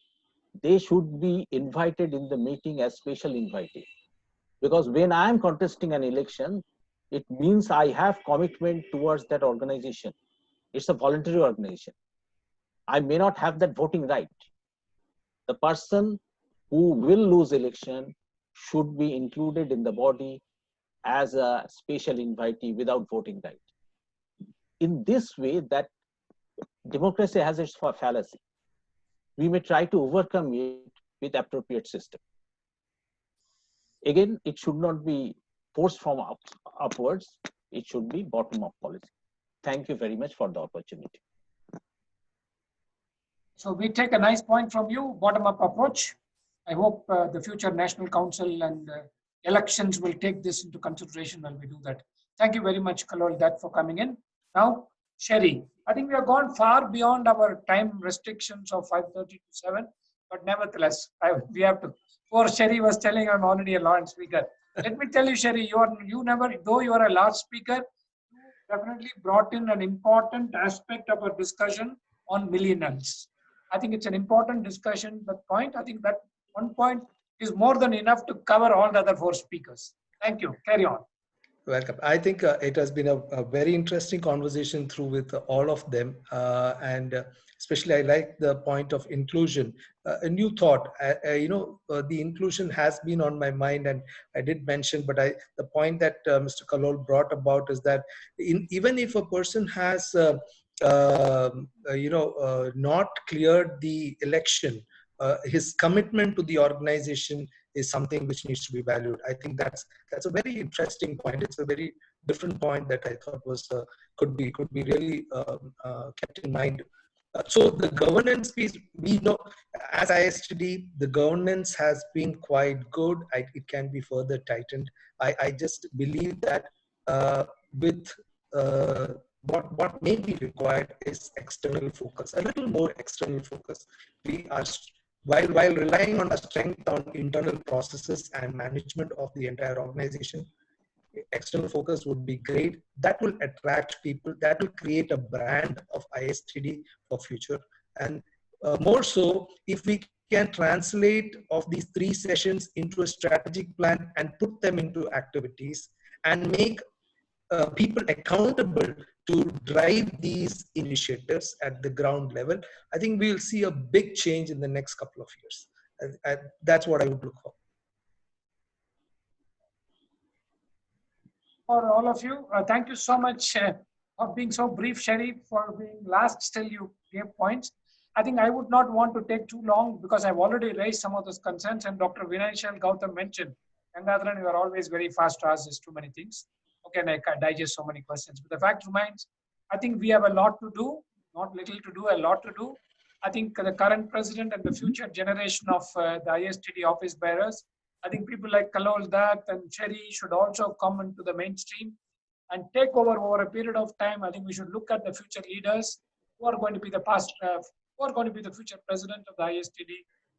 they should be invited in the meeting as special invitee. Because when I am contesting an election, it means I have commitment towards that organization. It's a voluntary organization. I may not have that voting right. The person who will lose election should be included in the body as a special invitee without voting right. In this way, that democracy has its fallacy. We may try to overcome it with appropriate system. Again, it should not be forced from upwards. It should be bottom-up policy. Thank you very much for the opportunity. So we take a nice point from you, bottom-up approach. I hope the future National Council and elections will take this into consideration when we do that. Thank you very much, Kalol Dutt, for coming in. Now, Sherry, I think we have gone far beyond our time restrictions of 5:30 to 7, but nevertheless, we have to. Poor Sherry was telling I'm already a large speaker. Let me tell you, Sherry, though you are a large speaker, you definitely brought in an important aspect of our discussion on millennials. I think it's an important discussion, that point. I think that one point is more than enough to cover all the other 4 speakers. Thank you. Carry on. Welcome. I think it has been a very interesting conversation through with all of them. And especially I like the point of inclusion. A new thought, the inclusion has been on my mind, and I did mention, but the point that Mr. Kalol brought about is that even if a person has not cleared the election, his commitment to the organization is something which needs to be valued. I think that's a very interesting point. It's a very different point that I thought was could be really kept in mind. So the governance piece, we know as ISTD, the governance has been quite good. It can be further tightened. I just believe that with what may be required is external focus, a little more external focus. We are, while relying on a strength on internal processes and management of the entire organization, external focus would be great. That will attract people. That will create a brand of ISTD for future. And more so, if we can translate of these 3 sessions into a strategic plan and put them into activities and make people accountable to drive these initiatives at the ground level, I think we'll see a big change in the next couple of years. That's what I would look for. For all of you, thank you so much for being so brief, Sherry, for being last. Still, you gave points. I think I would not want to take too long because I've already raised some of those concerns, and Dr. Vinayshal Gautam mentioned, Gangadharan, you are always very fast to ask us too many things. Okay, and I can digest so many questions. But the fact remains, I think we have a lot to do, not little to do, a lot to do. I think the current president and the future generation of the ISTD office bearers, I think people like Kalol Dutt and Sherry should also come into the mainstream and take over a period of time. I think we should look at the future leaders who are going to be the past, who are going to be the future president of the ISTD,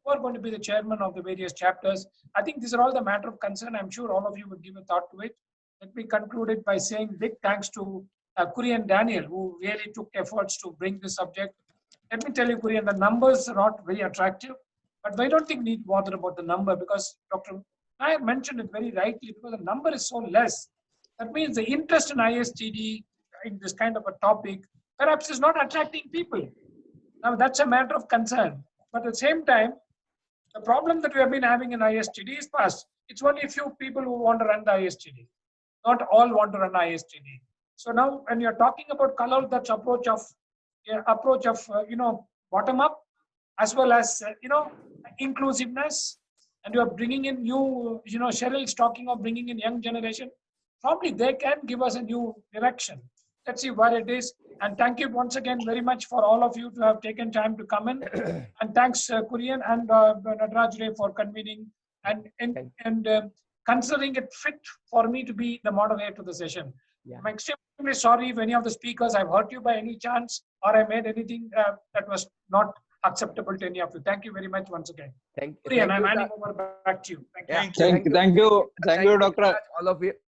who are going to be the chairman of the various chapters. I think these are all the matter of concern. I'm sure all of you would give a thought to it. Let me conclude it by saying big thanks to Kurian Daniel, who really took efforts to bring this subject. Let me tell you, Kurian, the numbers are not very attractive, but I don't think we need to bother about the number because Dr. Nair mentioned it very rightly, because the number is so less. That means the interest in ISTD, in this kind of a topic, perhaps is not attracting people. Now that's a matter of concern. But at the same time, the problem that we have been having in ISTD is past. It's only a few people who want to run the ISTD. Not all want to run ISTD. So now when you're talking about color, that's approach of bottom up, as well as inclusiveness, and you are bringing in new, Cheryl's talking of bringing in young generation. Probably they can give us a new direction. Let's see where it is. And thank you once again very much for all of you to have taken time to come in. And thanks Kurian and Nadraj for convening and considering it fit for me to be the moderator to the session. Yeah. I'm extremely sorry if any of the speakers I've hurt you by any chance, or I made anything that was not acceptable to any of you. Thank you very much once again. Thank you. And I'm handing over back to you. Thank you, Doctor.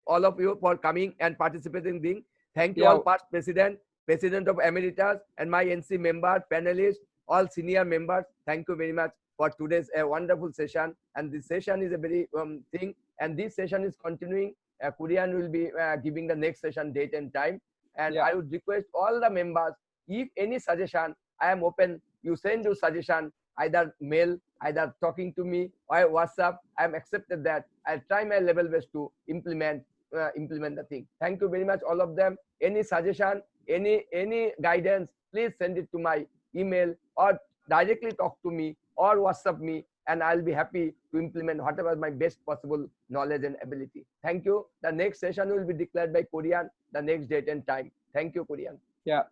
All of you for coming and participating. Thank you all past president of Emeritus, and my NC members, panelists, all senior members. Thank you very much for today's wonderful session. And this session is a very thing, and this session is continuing. Kurian will be giving the next session date and time. And I would request all the members, if any suggestion, I am open. You send your suggestion, either mail, either talking to me or WhatsApp. I am accepted that. I'll try my level best to implement the thing. Thank you very much, all of them. Any suggestion, any guidance, please send it to my email or directly talk to me or WhatsApp me, and I'll be happy to implement whatever my best possible knowledge and ability. Thank you. The next session will be declared by Kurian, the next date and time. Thank you, Kurian. Yeah.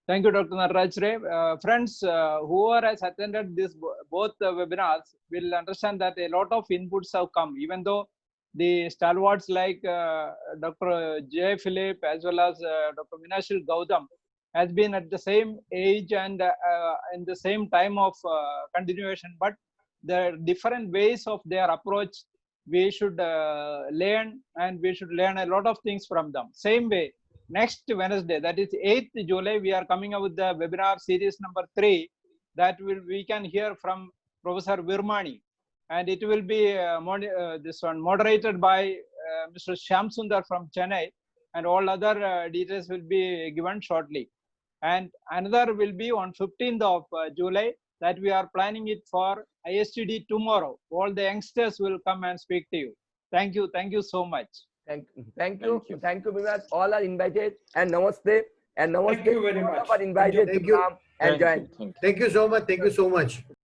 Thank you, Dr. Nadraj. Friends, whoever has attended both webinars will understand that a lot of inputs have come, even though the stalwarts like Dr. J. Philip as well as Dr. Minashil Gautam has been at the same age and in the same time of continuation, but the different ways of their approach, we should learn, and we should learn a lot of things from them. Same way, next Wednesday, that is 8th July, we are coming up with the webinar series number 3 that we can hear from Professor Virmani. And it will be this one moderated by Mr. Shyam Sundar from Chennai, and all other details will be given shortly. And another will be on 15th of July, that we are planning it for ISTD tomorrow. All the youngsters will come and speak to you. Thank you so much. Thank you very much. All are invited, and namaste. And namaste. Thank you very much. All are invited to come and join. Thank you so much. Thank you so much.